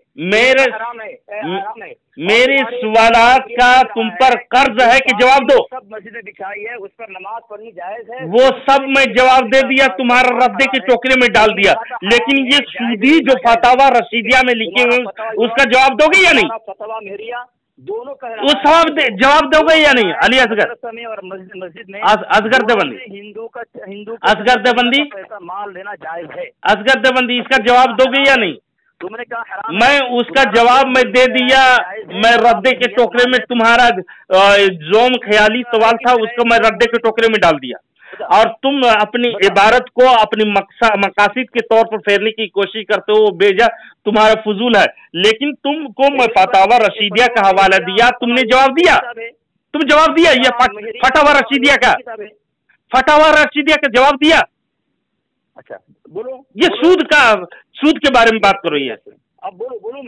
मेरे सवालात का तुम पर कर्ज है कि जवाब दो। सब मस्जिद दिखाई है, उस पर नमाज पढ़नी जायज है। वो सब मैं जवाब दे दिया, तुम्हारा रद्दे के टोकरे में डाल दिया, लेकिन ये सूदी जो फतावा रशीदिया में लिखे हुए उसका जवाब दोगे या नहीं? फतवा मेहरिया दोनों का उस जवाब दोगे या नहीं? अली असगर और मस्जिद में असगर देवबंदी, हिंदू असगर देवबंदी, पैसा माल लेना जायज है। असगर देवबंदी, इसका जवाब दोगे या नहीं? तुमने कहा मैं उसका जवाब मैं दे दिया। मैं रद्दे के टोकरे में तुम्हारा जोम ख्याली सवाल था, उसको मैं रद्दे के टोकरे में डाल दिया, और तुम अपनी इबारत को अपनी मकासिद के तौर पर फेरने की कोशिश करते हो। बेजा तुम्हारा फजूल है। लेकिन तुमको मैं फतावा रशीदिया का हवाला दिया, तुमने जवाब दिया। तुम जवाब दिया, ये फतावा रशीदिया का, फतावा रशीदिया का जवाब दिया। अच्छा बोलो, ये सूद के बारे में बात करो। ये अब बोलूं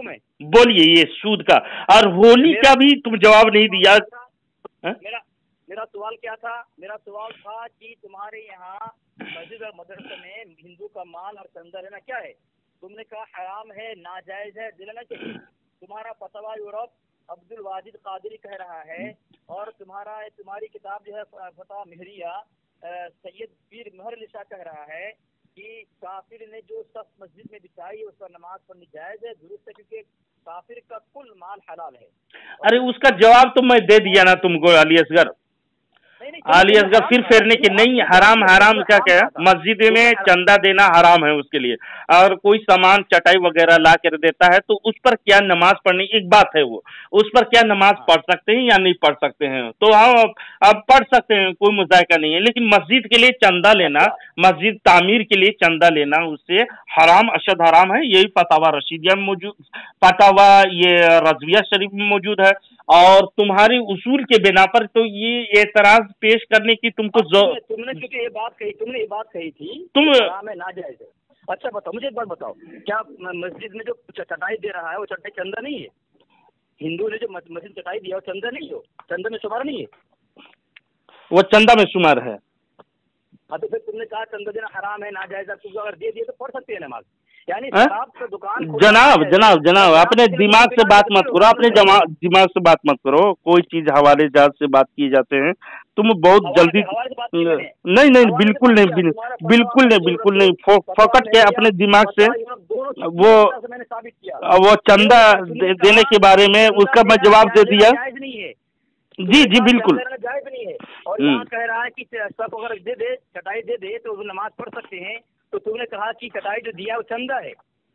मैं बोलिए ये सूद का, और होली का भी तुम जवाब नहीं दिया। मेरा सवाल क्या था? मेरा सवाल था कि तुम्हारे यहाँ मस्जिद और मदरसे में हिंदू का माल और चंदा लेना क्या है? तुमने कहा हराम है, नाजायज है, दिलाना चाहिए। तुम्हारा फतवा यूरोप अब्दुल वाजिद कादरी कह रहा है, और तुम्हारी किताब जो है फतवा मेहरिया सैयद पीर महर अली शाह कह रहा है कि काफिर ने जो सब मस्जिद में बिछाई उस पर नमाज पढ़नी जायज है, दुरुस्त है, क्योंकि काफिर का कुल माल हलाल है। अरे उसका जवाब तो मैं दे दिया ना तुमको अली असगर। अली असगर फिर फेरने की नहीं, हराम क्या क्या मस्जिद में चंदा देना हराम है उसके लिए। और कोई सामान चटाई वगैरह ला कर देता है तो उस पर क्या नमाज पढ़नी, एक बात है वो, उस पर क्या नमाज पढ़ सकते हैं या नहीं पढ़ सकते हैं, तो हम अब पढ़ सकते हैं, कोई मुजायका नहीं है। लेकिन मस्जिद के लिए चंदा लेना, मस्जिद तामीर के लिए चंदा लेना, उससे हराम अशद हराम है। यही फतावा रशीदिया में मौजूद, फतावा ये रजविया शरीफ में मौजूद है। और तुम्हारी उसूल के बिना पर तो ये एतराज पेश करने की तुमको तुमने क्योंकि ये बात कही थी तुम नाजायज है। अच्छा बताओ, मुझे एक बात बताओ, क्या मस्जिद में जो चटाई दे रहा है वो चटाई चंदा नहीं है? हिंदू ने जो मस्जिद चटाई दिया वो चंदा नहीं हो, चंदा में शुमार नहीं है? वो चंदा में शुमार है। हाँ, तो फिर तुमने कहा चंदा देना हराम है, नाजायज है, तुम अगर दे दिए तो पढ़ सकते हैं नमाज। यानी शराब का दुकान जनाब अपने दिमाग से बात मत करो, अपने दिमाग से बात मत करो। कोई चीज हवाले जहाज से बात किए जाते हैं, तुम बहुत जल्दी नहीं बिल्कुल नहीं फकट के अपने दिमाग से वो चंदा देने के बारे में उसका मैं जवाब दे दिया। जी बिल्कुल जायज नहीं है। और यहाँ कह रहा है कि सब अगर दे चटाई दे तो वो नमाज पढ़ सकते हैं। तो तुमने कहा कि चटाई जो दिया वो चंदा है,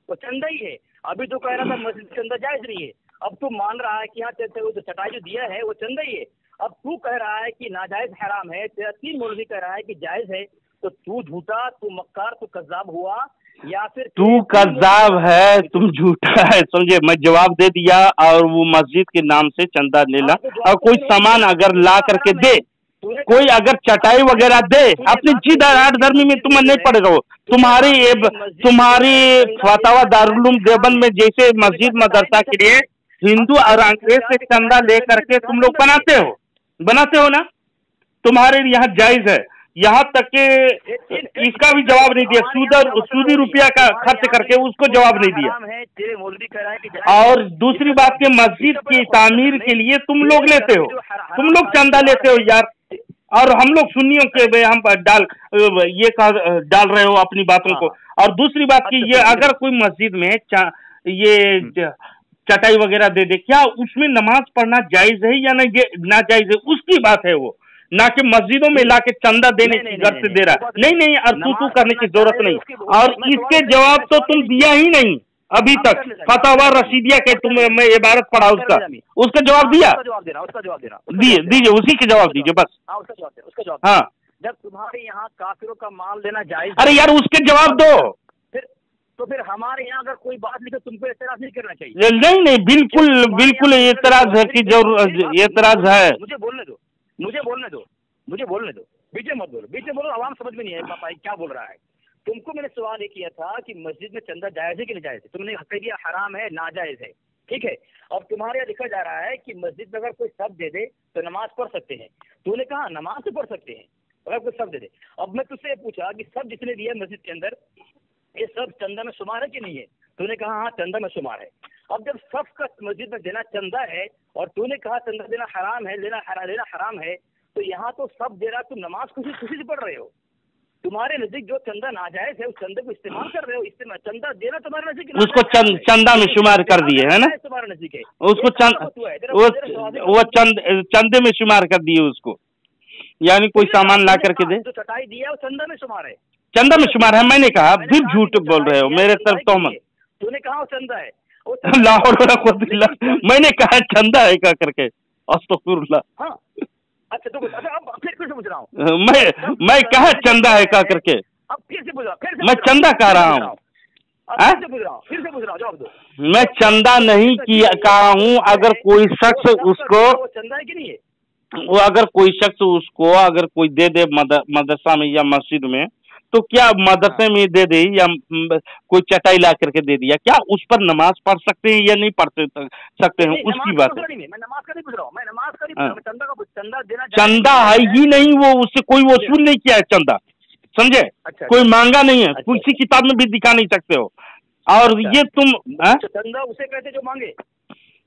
वो चंदा ही है। अभी तो कह रहा था मस्जिद चंदा जायज नहीं है, अब तू मान रहा है कि हाँ वो जो चटाई जो दिया है वो चंदा ही है। अब तू कह रहा है कि नाजायज हराम है, तेरा तीन मौलवी कह रहा है कि जायज है। तो तू झूठा, तू मक्कार, तू कज़्ज़ाब हुआ, या फिर तू कज़्ज़ाब है, तुम झूठा है, समझे? मैं जवाब दे दिया। और वो मस्जिद के नाम से चंदा लेना, और कोई सामान अगर ला करके दे, कोई अगर चटाई वगैरह दे, अपनी जिद आठ धर्मी में तुम नहीं पड़ेगा। वो तुम्हारी फतावा दारुल उलूम देवबंद में जैसे मस्जिद मदरसा के लिए हिंदू और अंग्रेज से चंदा ले करके तुम लोग बनाते हो ना, तुम्हारे यहाँ जायज है। यहाँ तक के इसका भी जवाब नहीं दिया, सूदी रुपया का खर्च करके उसको जवाब नहीं दिया। और दूसरी बात के मस्जिद की तामीर के लिए तुम लोग लेते हो, तुम लोग चंदा लेते हो यार। और हम लोग सुन्नियों के हम डाल रहे हो अपनी बातों को। और दूसरी बात की ये, अगर कोई मस्जिद में ये चटाई वगैरह दे दे, क्या उसमें नमाज पढ़ना जायज है या ना जायज है, उसकी बात है वो, ना कि मस्जिदों में लाके चंदा देने की घर से दे रहा। नहीं और तू करने की जरूरत नहीं। और इसके जवाब तो तुम दिया ही नहीं अभी तक। फतावा रशीदिया के तुम मैं इबारत पढ़ा उसका जवाब दिया, दीजिए उसी के जवाब दीजिए बस। हाँ, जब तुम्हारे यहाँ काफिरों का माल लेना जायज, अरे यार उसके जवाब दो। तो फिर हमारे यहाँ अगर कोई बात लिखे तुमको एतराज नहीं करना चाहिए। नहीं बिल्कुल एतराज है कि जरूर एतराज है। मुझे बोलने दो, बीच में मत बोलो, आवाम समझ में नहीं है पापा क्या बोल रहा है। तुमको मैंने सवाल ये किया था कि मस्जिद में चंदा जायज है कि नहीं जायज है, तुमने कह दिया हराम है, नाजायज है। ठीक है। अब तुम्हारे यहाँ लिखा जा रहा है कि मस्जिद में अगर कोई शब्द दे दे तो नमाज पढ़ सकते हैं। तूने कहा नमाज से पढ़ सकते हैं अगर कोई शब्द दे दे। अब मैं तुझसे पूछा कि शब्द जिसने दिया मस्जिद के अंदर, ये सब चंदा में शुमार है कि नहीं है? तूने कहा हाँ चंदा में शुमार है। अब जब सब का मस्जिद में देना चंदा है और तूने कहा चंदा देना हराम है, लेना हराम है, तो यहाँ तो सब दे रहा, तुम नमाज खुशी से पढ़ रहे हो। तुम्हारे नजदीक जो चंदा नाजायज है उस चंदे को इस्तेमाल कर रहे हो। इस्तेमाल चंदा देना तुम्हारे नजदीक उसको चंदा में शुमार कर दिए है ना, तुम्हारे नजदीक है उसको वो चंदे में शुमार कर दिए उसको, यानी कोई सामान ला करके दे। जो चटाई दिया वो चंदा में शुमार है, चंदा में शुमार है। मैंने कहा फिर झूठ बोल रहे हो मेरे तरफ तोहमत। तूने कहा वो चंदा है, लाहौर मैंने कहा चंदा है क्या करके, अस्तगफिरुल्लाह। हाँ अच्छा तो अब फिर से पूछ रहा हूँ मैं कहा चंदा है क्या करके, अब फिर से पूछ रहा हूँ, मैं चंदा कह रहा हूँ, फिर से पूछ रहा हूँ, जवाब दो। मैं चंदा नहीं किया कहा हूँ। अगर कोई शख्स उसको चंदा है कि नहीं है, वो अगर कोई शख्स उसको अगर कोई दे दे मदरसा में या मस्जिद में, तो क्या मदरसे में दे दे या कोई चटाई ला करके दे दिया, क्या उस पर नमाज पढ़ सकते हैं या नहीं पढ़ सकते हैं, उसकी बात है। मैं नमाज का नहीं पूछ रहा हूँ, मैं नमाज का नहीं पूछ रहा हूँ, चंदा देना चंदा है ही नहीं, वो उससे कोई वसूल नहीं किया है चंदा, समझे? अच्छा, कोई मांगा नहीं है, किसी किताब में भी दिखा नहीं सकते हो। और ये तुम चंदा उसे कहते जो मांगे,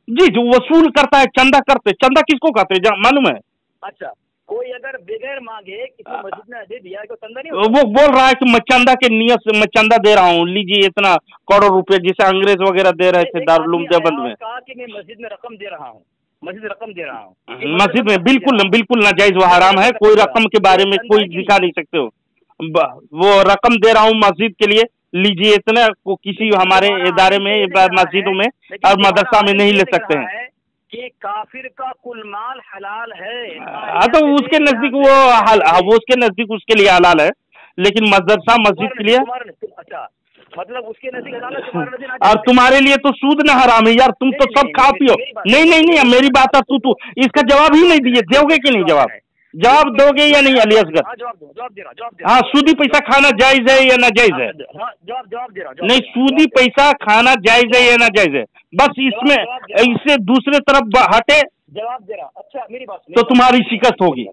जी जो वसूल करता है चंदा करते। चंदा किसको कहते हैं मालूम है? अच्छा कोई अगर बगैर मांगे किसी मस्जिद ने दे दिया तो चंदा नहीं, वो बोल रहा है कि मैं चंदा के नियत से मैं चंदा दे रहा हूँ, लीजिए इतना करोड़ रुपए, जिसे अंग्रेज वगैरह दे रहे थे दारुल उलूम देवबंद में। कहा कि मैं मस्जिद में रकम दे रहा हूँ, मस्जिद रकम दे रहा हूँ, मस्जिद में बिल्कुल नाजायज व हराम है। कोई रकम के बारे में कोई दिखा नहीं सकते हो। वो रकम दे रहा हूँ मस्जिद के लिए, लीजिए इतना, किसी हमारे इदारे में मस्जिदों में और मदरसा में नहीं ले सकते हैं कि काफिर का कुल माल हलाल है। हाँ तो उसके नजदीक वो उसके नजदीक उसके लिए हलाल है, लेकिन मदरसा मस्जिद के लिए अच्छा मतलब उसके नजदीक हलाल है, और तुम्हारे लिए तो सूद न हराम है यार। तुम तो सब खा पियो। नहीं मेरी बात है, तू इसका जवाब ही नहीं दिए, दोगे कि नहीं जवाब दोगे या नहीं अली असगर? हाँ सूदी पैसा खाना जायज है या नाजायज है? जवाब दे रहा। नहीं सूदी पैसा खाना जायज है या नाजायज है, बस इसमें इससे दूसरे तरफ हटे जवाब दे रहा। अच्छा मेरी बात तो तुम्हारी शिकस्त होगी।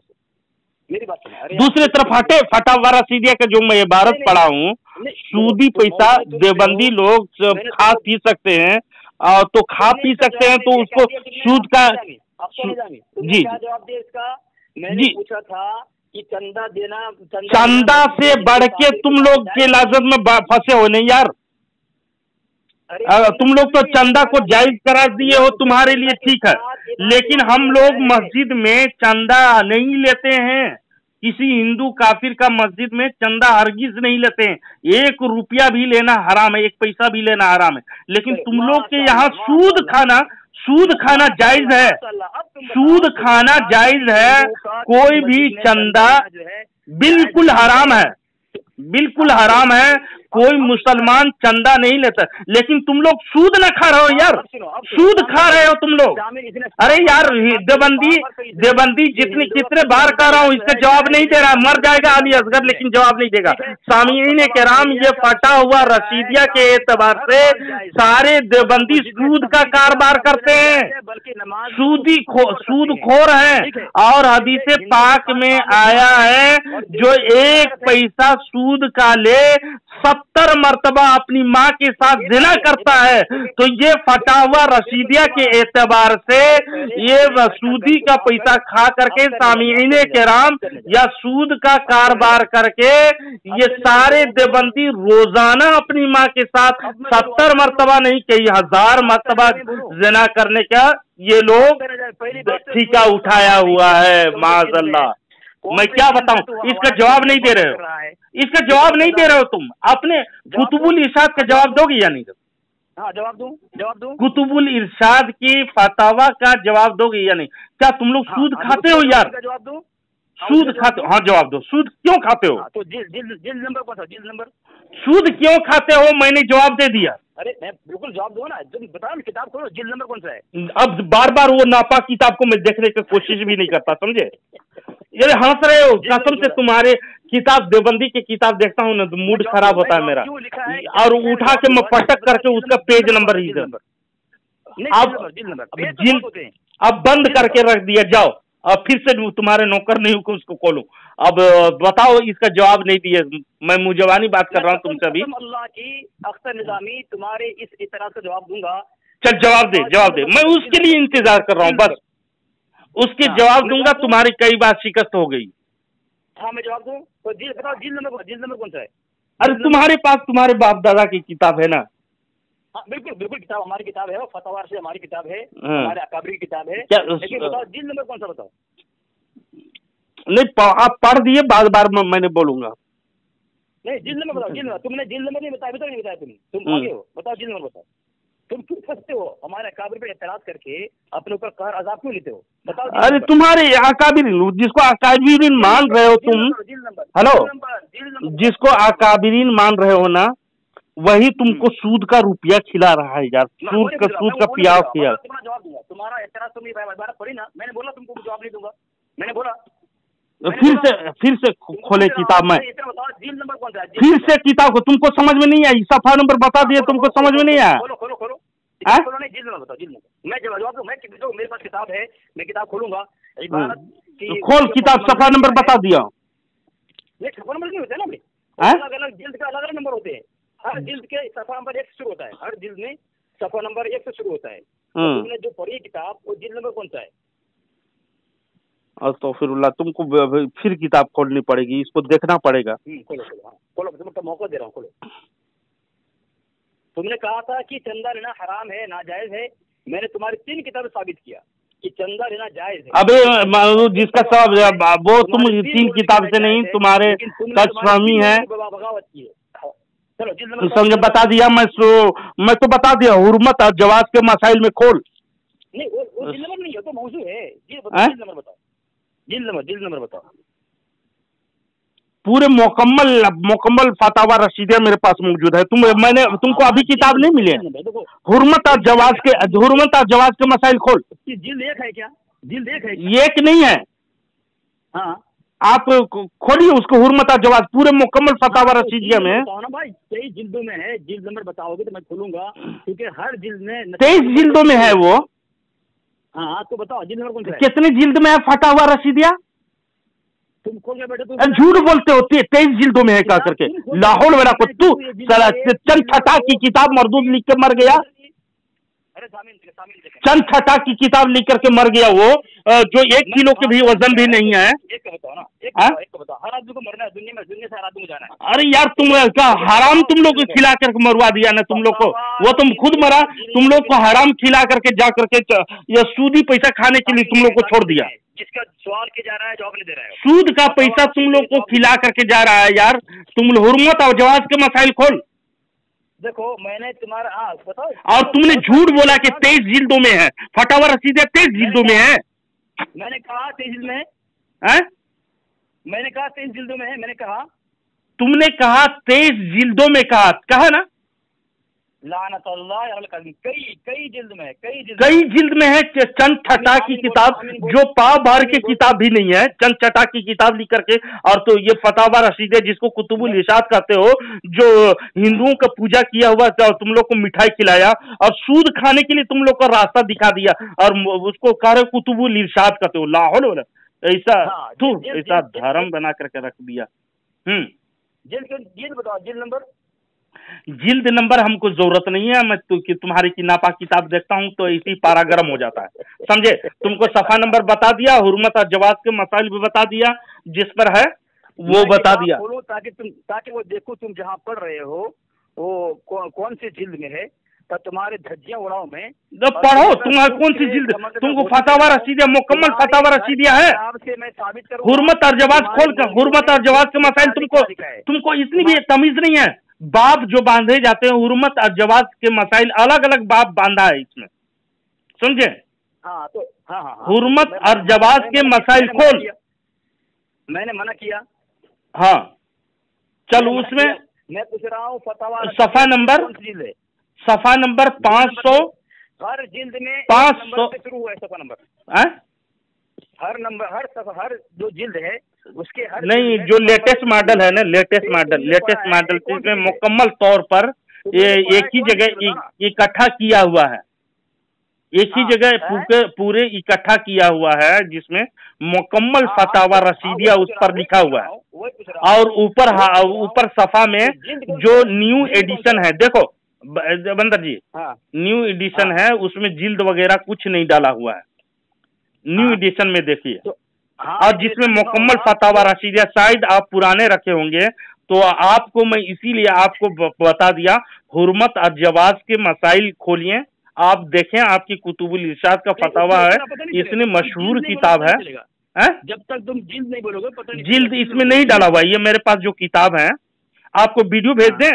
मेरी बात दूसरे तरफ हटे, फटावा रसीदिया का जो मैं इबारत पढ़ा हूँ, सूदी पैसा देवबंदी लोग खा पी सकते हैं, और तो खा पी सकते हैं तो उसको सूद का जी जवाब दे इसका। मैंने पूछा था कि चंदा देना, चंदा से बढ़ के तुम लोग के लाजत में फंसे हो नहीं यार। तुम लोग तो चंदा को जायज करार दिए हो, तुम्हारे लिए ठीक है, लेकिन हम लोग मस्जिद में चंदा नहीं लेते हैं। किसी हिंदू काफिर का मस्जिद में चंदा हरगिज नहीं लेते हैं। 1 रुपया भी लेना हराम है, 1 पैसा भी लेना हराम है। लेकिन तुम लोग के यहाँ सूद खाना जायज है, सूद खाना जायज है। कोई भी चंदा बिल्कुल हराम है, बिल्कुल हराम है। कोई मुसलमान चंदा नहीं लेता, लेकिन तुम लोग सूद न खा रहे हो यार, सूद खा रहे हो तुम लोग। अरे यार देवबंदी कितने बार कह रहा हूँ, इसका जवाब नहीं दे रहा। मर जाएगा अली असगर लेकिन जवाब नहीं देगा। सामीन कराम, ये फटा हुआ रसीदिया के एतबार से सारे देवबंदी सूद का कारोबार करते हैं, सूदखोर हैं। और हदीस पाक में आया है, जो 1 पैसा सूद का ले 70 मर्तबा अपनी माँ के साथ जिना करता है। तो ये फटावा रसीदिया के एतबार से ये सूदी का पैसा खा करके सामीन किराम या सूद का कारोबार करके ये सारे देवबंदी रोजाना अपनी माँ के साथ 70 मर्तबा नहीं कई 1000 मर्तबा जिना करने का ये लोग ठीका उठाया हुआ है। माज़अल्लाह, मैं क्या बताऊं, इसका जवाब नहीं दे रहे हो, इसका जवाब नहीं दे रहे हो तुम। अपने कुतुबुल इरशाद का जवाब दोगे या नहीं? हाँ जवाब दूं। कुतुबुल इरशाद की फतावा का जवाब दोगे या नहीं? क्या तुम लोग सूद खाते हो यार? जवाब दूं। सूद खाते हो? हाँ जवाब दो। सूद क्यों खाते हो? तो जिल नंबर कौन सा? जिल नंबर। सूद क्यों खाते हो? मैंने जवाब दे दिया। अरे मैं बिल्कुल जवाब दो ना, जब बताओ किताब खोलो, जिल नंबर कौन सा है? अब बार वो नापाक किताब को मैं देखने की कोशिश भी नहीं करता, समझे? ये हंस रहे हो कसम से। तुम्हारे किताब देवबंदी की किताब देखता हूँ ना तो मूड खराब होता है मेरा, और उठा के मैं पटक करके उसका पेज नंबर ही अब बंद करके रख दिया, जाओ अब फिर से तुम्हारे नौकर नहीं हूँ उसको खोलो। अब बताओ, इसका जवाब नहीं दिए। मैं मुजवानी बात कर रहा हूँ तुमसे अभी। अल्लाह की अख्तर निजामी तुम्हारे इस इतराज का जवाब दूंगा। चल जवाब दे, जवाब दे, मैं उसके लिए इंतजार कर रहा हूँ, बस उसके जवाब दूंगा। तुम्हारी कई बार शिकस्त हो गई। हाँ मैं जवाब दूं तो बताओ जिल्द नंबर कौन सा है? अरे तुम्हारे पास तुम्हारे बाप दादा की किताब है ना? हाँ बिल्कुल बिल्कुल, किताब हमारी किताब है, फतवार से हमारी किताब है, हमारे अकाबरी की किताब है। लेकिन बताओ जिल्द नंबर कौन सा बताओ? नहीं आप पढ़ दिए, बार बार मैंने बोलूंगा। नहीं जिल्द नंबर बताओ, जिल्द नंबर। तुमने जिल्द नंबर नहीं बताया, अभी तक नहीं बताया तुम आगे हो, बताओ जिल्द नंबर बताओ। तुम क्यों फंसते हो हमारे अकाबरी पे एतराज करके, अपने ऊपर कहर अजाब क्यों लेते हो? बताओ। अरे तुम्हारे अकाबरीन, जिसको अकाबरीन मान रहे हो तुम, हेलो, जिसको अकाबरीन मान रहे हो ना, वही तुमको सूद का रुपया खिला रहा है यार, सूद का पियाव किया। जवाब दूंगा, तुम्हारा एतराज तुम बात पढ़ी ना, मैंने बोला तुमको जवाब नहीं दूंगा, मैंने बोला। फिर से खोले किताब में, जिल्द नंबर कौन सा है? फिर से किताब को तुमको समझ में नहीं आई, सफा नंबर बता दिए, तुमको समझ में नहीं आया। खोलो नहीं, जिल्द नंबर बताओ, जिल्द नंबर। मैं जवाब दूं, मेरे पास किताब है, मैं किताब खोलूंगा। खोल किताब, सफा नंबर बता दिया। नहीं सफा नंबर नहीं होता है ना, अलग अलग जिल्द का अलग अलग नंबर होते हैं। हर जिल्द के सफा नंबर 1 से शुरू होता है, हर जिल्द में सफा नंबर 1 से शुरू होता है। तुमने जो पढ़ी किताब, वो जिल्द नंबर कौन सा है? अस्तगफिरुल्लाह, तुमको फिर किताब खोलनी पड़ेगी, इसको देखना पड़ेगा। खोलो, तुमको मौका दे रहा हूँ, खोलो। तुमने कहा था कि चंदा लेना हराम है, नाजायज है। मैंने तुम्हारी 3 किताबें साबित किया कि चंदा लेना जायज है। अबे जिसका सब वो तुम 3 किताब से नहीं, तुम्हारे स्वामी है। बगावत की है। समझे, बता दिया मैं तो बता दिया, हुर्मत और जवाज के मसाइल में खोल। नहीं वो जिल्द नंबर नहीं है, तो मौजू है। जिल्द नंबर बताओ, जिल्द नंबर बताओ। पूरे मुकम्मल फतावा रशीदिया मेरे पास मौजूद है। मैंने तुमको अभी किताब नहीं मिली है। हुर्मत और जवाज के मसाइल खोल। जिल्द 1 है क्या? जिल्द 1 है? एक नहीं है। हाँ आप खोलिए उसको, हुर्मत और जवाज पूरे मुकम्मल फतावा रशीदिया में ना भाई, 23 जिल्दों में है। जिल्द नंबर बताओगे तो मैं खोलूंगा, क्योंकि हर जिल्द में 23 जिल्दों में है वो। हाँ तो बताओ जिल्द नंबर कौन सा है? कितने जिल्द में है फतावा रशीदिया? तुम खोल के बैठे, तुम झूठ बोलते हो। 23 जिल्दों में है कह करके, लाहौल वाला को तू चंद छठा की किताब मरदूद लिख के मर गया। चंद छठा की किताब लिख करके मर गया वो, जो 1 किलो के भी वजन भी नहीं है। एक बताओ ना, एक बताओ। हर आदमी को मरना है दुनिया से, हर आदमी को जाना है। अरे यार तुम क्या हराम तुम लोग को खिला करके मरवा दिया ना तुम लोग को, वो तुम खुद मरा। तुम लोग को हराम खिला करके जा करके या सूदी पैसा खाने के लिए तुम लोग को छोड़ दिया। जिसका सवाल किया जा रहा है जवाब नहीं दे रहा है। सूद का पैसा तुम लोग को खिला करके जा रहा है यार। तुम हुर्मत और जवाज के मसाइल खोल। देखो मैंने तुम्हारा बताओ, और तुमने झूठ बोला कि 23 जिल्दों में है फतावा रशीदिया, 23 जिल्दों में है। मैंने कहा 23 जिल्द में है। मैंने कहा 23 जिल्दों में है, मैंने कहा। तुमने कहा 23 जिल्दों में, कहा ना? लानतुल्लाह, कई जिल्द में है, कई जिल्द में है। चंद छठा की किताब, जो पाव भर की किताब भी नहीं है, चंद छठा की किताब लिख करके। और तो ये फतावा रशीदिया जिसको कुतुबुल इरशाद कहते हो, जो हिंदुओं का पूजा किया हुआ, तुम लोग को मिठाई खिलाया और सूद खाने के लिए तुम लोग को रास्ता दिखा दिया, और उसको कह रहे कुतुबुल इरशाद कहते हो। लाहौल ऐसा धर्म बना करके रख दिया। जिल्द बताओ, जिल्द नंबर। जिल्द नंबर हमको जरूरत नहीं है। मैं तुम्हारी की नापाक किताब देखता हूँ तो इसी पारा गर्म हो जाता है, समझे। तुमको सफा नंबर बता दिया, हुर्मत और जवाज के मसाइल भी बता दिया, जिस पर है वो बता दिया। ताकि वो देखो तुम जहाँ पढ़ रहे हो वो कौन सी जिल्द में है, तो तुम्हारे धज्जियां उड़ाओ में पढ़ो। तुम्हारी कौन सी जिल्द? तुमको फतावा रशीदिया, मुकम्मल फतावा रशीदिया है। हुर्मत और जवाज खोल कर, हुर्मत और जवाज के मसाइल तुमको इतनी भी तमीज नहीं है। बाप जो बांधे जाते हैं, हुर्मत और जवाज के मसाइल अलग अलग बाप बांधा है इसमें, समझे। हुर्मत और जवाज के मसाइल खोल। मैंने मना किया। हाँ चलो उसमें मैं पूछ रहा हूँ फतावा सफा नंबर 500। हर जिल्द में 500 से शुरू हुआ है सफा नंबर। हर जो जिल्द है उसके हर नहीं, जो लेटेस्ट मॉडल है ना, लेटेस्ट मॉडल इसमें मुकम्मल तौर पर ये एक ही जगह इकट्ठा किया हुआ है। एक ही जगह पूरे इकट्ठा किया हुआ है, जिसमें मुकम्मल फतावा रशीदिया उस पर लिखा हुआ है। और ऊपर सफा में जो न्यू एडिशन है, देखो बंदर जी, न्यू एडिशन है, उसमें जिल्द वगैरह कुछ नहीं डाला हुआ है, न्यू एडिशन में देखिए। और जिसमें मुकम्मल फतावा रशीदिया, शायद आप पुराने रखे होंगे, तो आपको मैं इसीलिए आपको बता दिया। हुर्मत और जवाज के मसाइल खोलिए, आप देखें, आपकी कुतुबुल इरशाद का फतावा है, इतनी मशहूर किताब है। जब तक तुम जिल्द नहीं बोलोगे पता नहीं, जिल्द इसमें नहीं डाला हुआ। ये मेरे पास जो किताब है, आपको वीडियो भेज दें,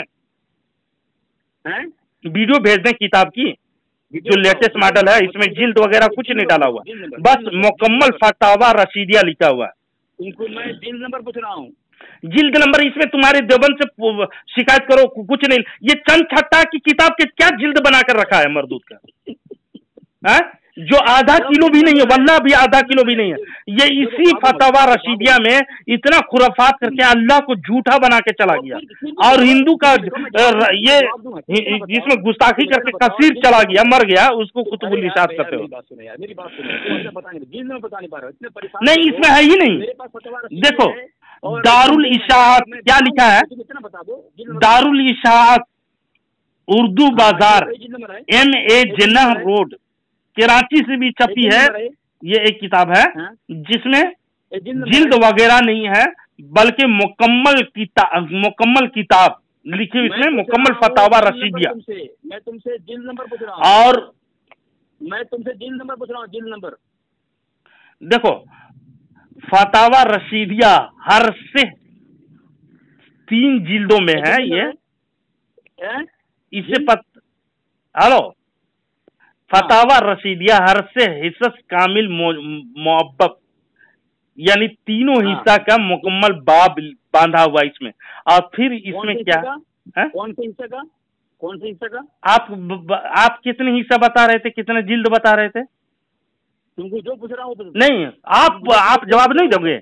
वीडियो भेज दें किताब की, जो लेटेस्ट मॉडल है, इसमें जिल्द वगैरह कुछ नहीं डाला हुआ, बस मुकम्मल फतावा रशीदिया लिखा हुआ है। उनको मैं जिल्द नंबर पूछ रहा हूँ, जिल्द नंबर इसमें तुम्हारे देवबंद से शिकायत करो, कुछ नहीं। ये चंद छट्टा की किताब के क्या जिल्द बनाकर रखा है मरदूद का, जो आधा किलो भी नहीं है, वल्लाह भी आधा किलो भी नहीं है। ये इसी फतावा रशीदिया में इतना खुराफात करके अल्लाह को झूठा बना के चला गया, और हिंदू का ये जिसमें गुस्ताखी करके कसीर चला गया, मर गया, उसको कुतुबुल इरशाद करते हो। नहीं, इसमें है ही नहीं। देखो दारुल इशाअत क्या लिखा है, दारुल इशाअत उर्दू बाजार MA जिन्ना रोड कराची से भी छपी है। ये एक किताब है जिसमें जिल्द वगैरह नहीं है, बल्कि मुकम्मल किताब लिखी, इसमें मुकम्मल फतावा रशीदिया। मैं तुमसे जिल्द नंबर पूछ रहा हूँ, और मैं तुमसे जिल्द नंबर पूछ रहा हूँ, जिल्द नंबर देखो, फतावा रशीदिया हर से 3 जिल्दों में है। ये इसे हेलो, फतावा रशीदिया हर से हिस्सा कामिल मुअब्बब, यानी तीनों हिस्सा का मुकम्मल बाब बांधा हुआ इसमें। और फिर इसमें क्या है, कौन से हिस्सा का, कौन से हिस्सा का? आप कितने हिस्सा बता रहे थे, कितने जिल्द बता रहे थे? तुमको जो पूछ रहा हूँ नहीं, आप जवाब नहीं दोगे,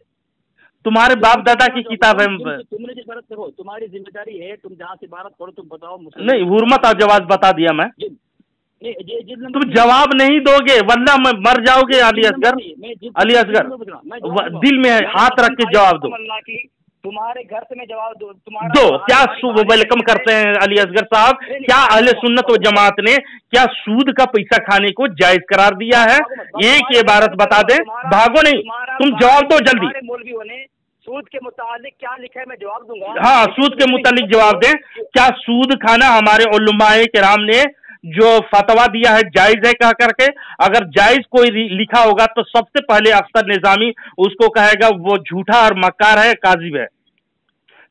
तुम्हारे बाप दादा की किताब है। तुमने जो भारत देखो, तुम्हारी जिम्मेदारी है, तुम जहाँ से भारत पढ़ो तुम बताओ। नहीं, हुर्मत और जवाब बता दिया मैं, तुम जवाब नहीं दोगे वरना मर जाओगे। अली असगर, दिल में हाथ रख के जवाब दो। तुम्हारे घर से मैं जवाब दो क्या वेलकम करते हैं अली असगर साहब? क्या अहले सुन्नत व जमात ने क्या सूद का पैसा खाने को जायज करार दिया है? एक इबारत बता दे, भागो नहीं, तुम जवाब दो जल्दी। मौलवियों ने सूद के मुतालिक क्या लिखा है मैं जवाब दूंगा। हाँ, सूद के मुतालिक जवाब दें। क्या सूद खाना हमारे उलमाए किराम ने जो फतवा दिया है जायज है कह करके? अगर जायज कोई लिखा होगा तो सबसे पहले अख्तर निजामी उसको कहेगा वो झूठा और मक्कार है, काजिब है।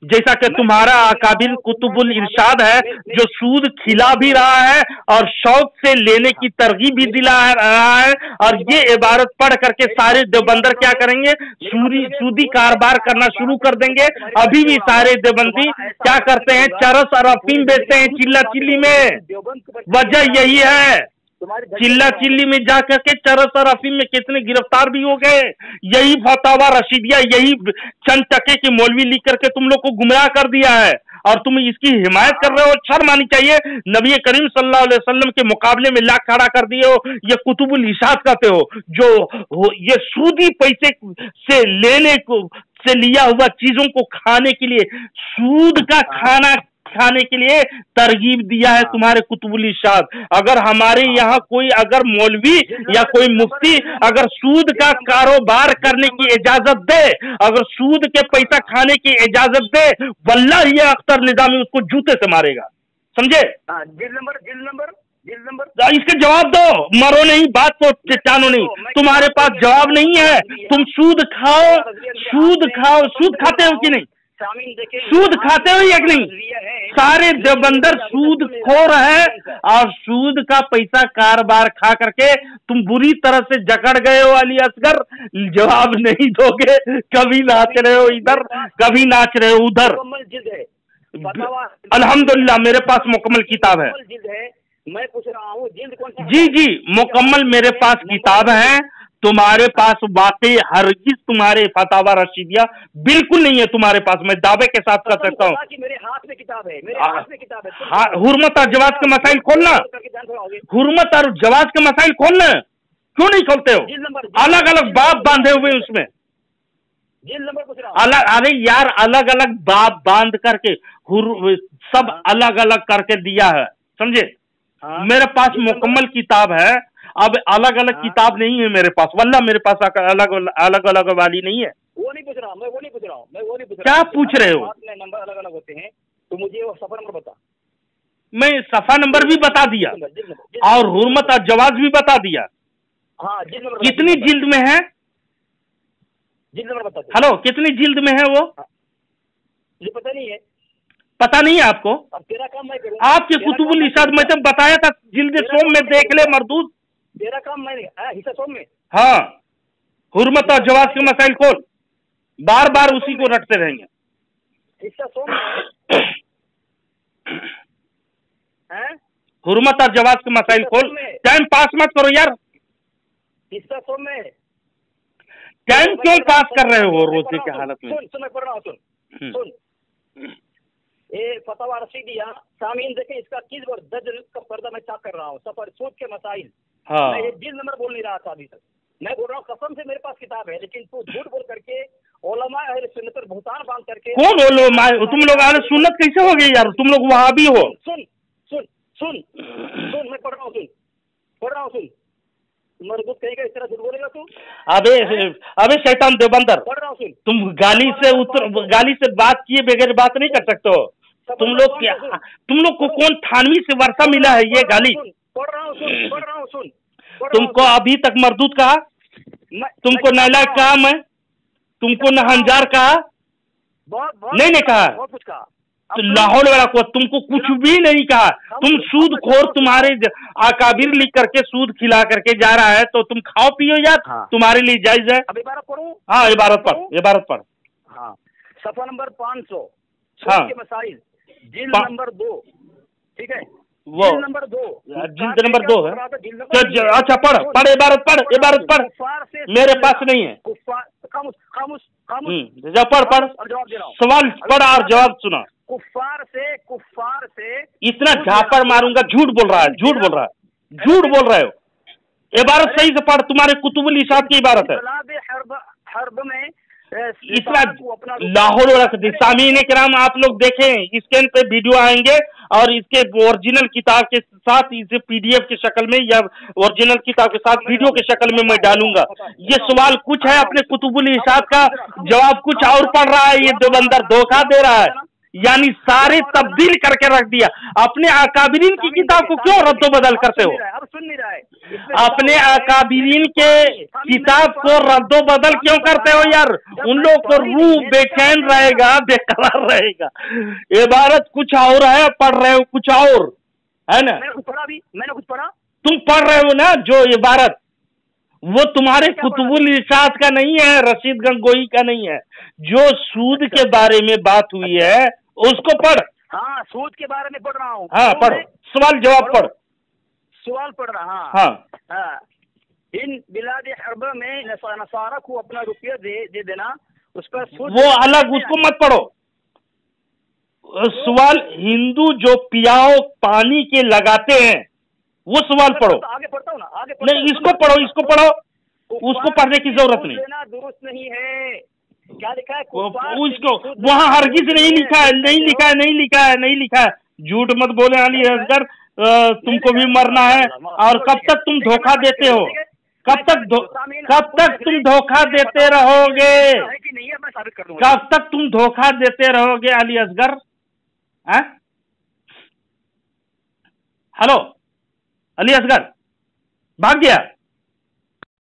जैसा कि तुम्हारा अकाबिर कुतुबुल इरशाद है जो सूद खिला भी रहा है और शौक से लेने की तरगीब भी दिला रहा है। और ये इबारत पढ़ करके सारे देवबंदर क्या करेंगे? सूदी कारोबार करना शुरू कर देंगे। अभी भी सारे देवबंदी क्या करते हैं? चरस और अफीम बेचते हैं चिल्ला चिल्ली में। वजह यही है, चिल्ला चिल्ली में जाकर के चरस और अफीम में कितने गिरफ्तार भी हो गए। यही फतावा रशीदिया, यही चंद टके की मौलवी लिख करके तुम लोग को गुमराह कर दिया है और तुम इसकी हिमायत कर रहे हो। शर्म आनी चाहिए। नबी करीम सल्लल्लाहु अलैहि वसल्लम के मुकाबले में लाख खड़ा कर दिए हो। ये कुतुबुल इरशाद कहते हो जो ये सूदी पैसे से लेने को से लिया हुआ चीजों को खाने के लिए, सूद का खाना खाने के लिए तरगीब दिया है तुम्हारे कुतुबुल इरशाद। अगर हमारे यहाँ कोई अगर मौलवी या कोई मुफ्ती अगर सूद का कारोबार करने की इजाजत दे, अगर सूद के पैसा खाने की इजाजत दे, वल्लाह ये अख्तर निजामी उसको जूते से मारेगा, समझे? इसके जवाब दो, मरो नहीं, बात को चानो नहीं। तुम्हारे पास जवाब नहीं है। तुम सूद खाओ, सूद खाओ, सूद खाते हो कि नहीं? सूद खाते हो या नहीं? सारे देवबंदर सूद खो रहे हैं और सूद का पैसा कारोबार खा करके तुम बुरी तरह से जकड़ गए हो। अली असगर जवाब नहीं दोगे, कभी नाच रहे हो इधर, कभी नाच रहे हो उधर। अल्हम्दुलिल्लाह मेरे पास मुकम्मल किताब है। मैं पूछ रहा हूँ जिल्द कौन सा? जी मुकम्मल मेरे पास किताब है। तुम्हारे पास वाकई हरगिज तुम्हारे फतावा रशीदिया बिल्कुल नहीं है तुम्हारे पास, मैं दावे के साथ कर सकता हूँ कि मेरे हाथ में किताब है, मेरे हाथ में किताब है। हाँ, हुर्मत और जवाज के मसाइल खोलना, हुर्मत और जवाज के मसाइल खोलना, क्यों नहीं खोलते हो? अलग अलग बाप बांधे हुए उसमें, अलग, अरे यार अलग अलग बाप बांध करके सब अलग अलग करके दिया है, समझे? मेरे पास मुकम्मल किताब है, अब अलग अलग किताब नहीं है मेरे पास, वल्ला मेरे पास अलग अलग अलग वाली नहीं है। वो नहीं पूछ रहा हूँ, मैं वो नहीं पूछ रहा हूँ, मैं वो नहीं पूछ रहा। क्या पूछ रहे हो? नंबर अलग अलग होते हैं, तो मुझे वो सफा नंबर बता। मैं सफा नंबर भी बता दिया और हुर्मत और जवाज भी बता दिया। हाँ, कितनी जिल्द में है? जिल्द नंबर बता। हेलो, कितनी जिल्द में है वो? मुझे पता नहीं है। पता नहीं है आपको? अब तेरा काम मैं करूँ। आपके कुतुबुल इरशाद में जब बताया था जिल्द सोम में देख ले मरदूद। तेरा काम मैंने हिस्सा सोम में। हाँ, हुर्मत और जवाज के मसाइल खोल, बार बार उसी को रटते रहेंगे। हिस्सा सोम में है? हुर्मत और जवाज के मसाइल खोल, टाइम पास मत करो यार। हिस्सा सोम में टाइम क्यों पास कर रहे हो रोजे की हालत में? सुन, मैं पढ़ रहा हूँ, सुन। ये फतवा रशीदिया सामीन देखे, इसका किस और दर्ज का पर्दा मैं चाक कर रहा हूँ, सफर सूद के मसाइल। हाँ। मैं ये जिल्द नंबर बोल नहीं रहा था अभी तक, मैं बोल रहा हूँ कसम से मेरे पास किताब है, लेकिन तू झूठ बोल करके उलमा अहले सुन्नत पर भुगतान बांध करके। कौन उलमा? तुम लोग अहले सुन्नत कैसे हो गए यार? तुम लोग वहाबी हो। सुन सुन सुन सुन, मैं पढ़ रहा हूँ, सुन। मरबूत कहेगा इस तरह झूठ बोलेगा तू? अबे शैतान देवबंदर, पढ़ रहा हूँ, सुन। तुम गाली से बात किए बगैर बात नहीं कर सकते हो। तुम लोग को कौन थानवी से वर्षा मिला है ये गाली? पढ़ रहा हूँ, सुन। तुमको अभी तक मरदूद कहा, तुमको नालायक कहा, मैं तुमको नहंजार कहा, नहीं कहा, बहुत कुछ कहा। तो लाहौल वाला को तुमको कुछ भी नहीं कहा। तुम सूद खोर, तुम्हारे अकाबिर लिख करके सूद खिला करके जा रहा है, तो तुम खाओ पियो यार। हाँ। तुम्हारे लिए जायज है। अब इबारत पढ़ूं? हाँ, इबारत पढ़। हाँ, सफा नंबर 500। हाँ, मसाइल जिल्द नंबर 2, ठीक है? वो जिल्द नंबर 2 है। अच्छा, पढ़ इबारत पढ़। मेरे पास नहीं है। खामोश। पढ़, जवाब दे रहा हूँ। सवाल पढ़ और जवाब सुना। कुफ्फार से इतना झापड़ मारूंगा। झूठ बोल रहा है। इबारत सही से पढ़, तुम्हारे कुतुबुल इरशाद की इबारत है। हर्ब में इसला लाहौर वाला सामीन किराम, आप लोग देखें, स्क्रीन पे वीडियो आएंगे और इसके ओरिजिनल किताब के साथ इसे पीडीएफ की शक्ल में या ओरिजिनल किताब के साथ वीडियो की शक्ल में मैं डालूंगा। ये सवाल कुछ है अपने कुतुबुल इरशाद का, जवाब कुछ और पढ़ रहा है। ये देवबंदर धोखा दे रहा है, यानी सारे तब्दील करके रख दिया। अपने अकाबिरीन की किताब को क्यों रद्दो बदल करते हो? अब सुन नहीं रहा है। अपने अकाबिरीन के किताब को रद्दो बदल क्यों करते हो यार? उन लोग को रूह बेचैन रहेगा, बेकरार रहेगा। इबारत कुछ और है, पढ़ रहे हो कुछ और है ना? मैंने कुछ पढ़ा। तुम पढ़ रहे हो ना जो इबारत, वो तुम्हारे कुतुबुल इरशाद का नहीं है, रशीद गंगोही का नहीं है। जो सूद के बारे में बात हुई है उसको पढ़। हाँ, सूद के बारे में पढ़ रहा हूँ। हाँ, पढ़, सवाल जवाब पढ़। सवाल पढ़ रहा। हाँ। इन बिलाद हर्ब में नसारा को अपना रुपया दे देना, उस पर सूद। वो अलग, उसको मत पढ़ो। सवाल हिंदू जो पियाओ पानी के लगाते हैं वो सवाल पढ़ो। आगे पढ़ता हूँ ना, नहीं, इसको पढ़ो। उसको पढ़ने की जरूरत नहीं। दुरुस्त नहीं है। क्या लिखा है? उसको वहाँ हरगिज नहीं लिखा है। झूठ मत बोले अली असगर, तुमको भी मरना है। और कब तक तुम धोखा देते हो? कब तक तुम धोखा देते रहोगे? कब तक तुम धोखा देते रहोगे अली असगर? हेलो, अली असगर भाग गया।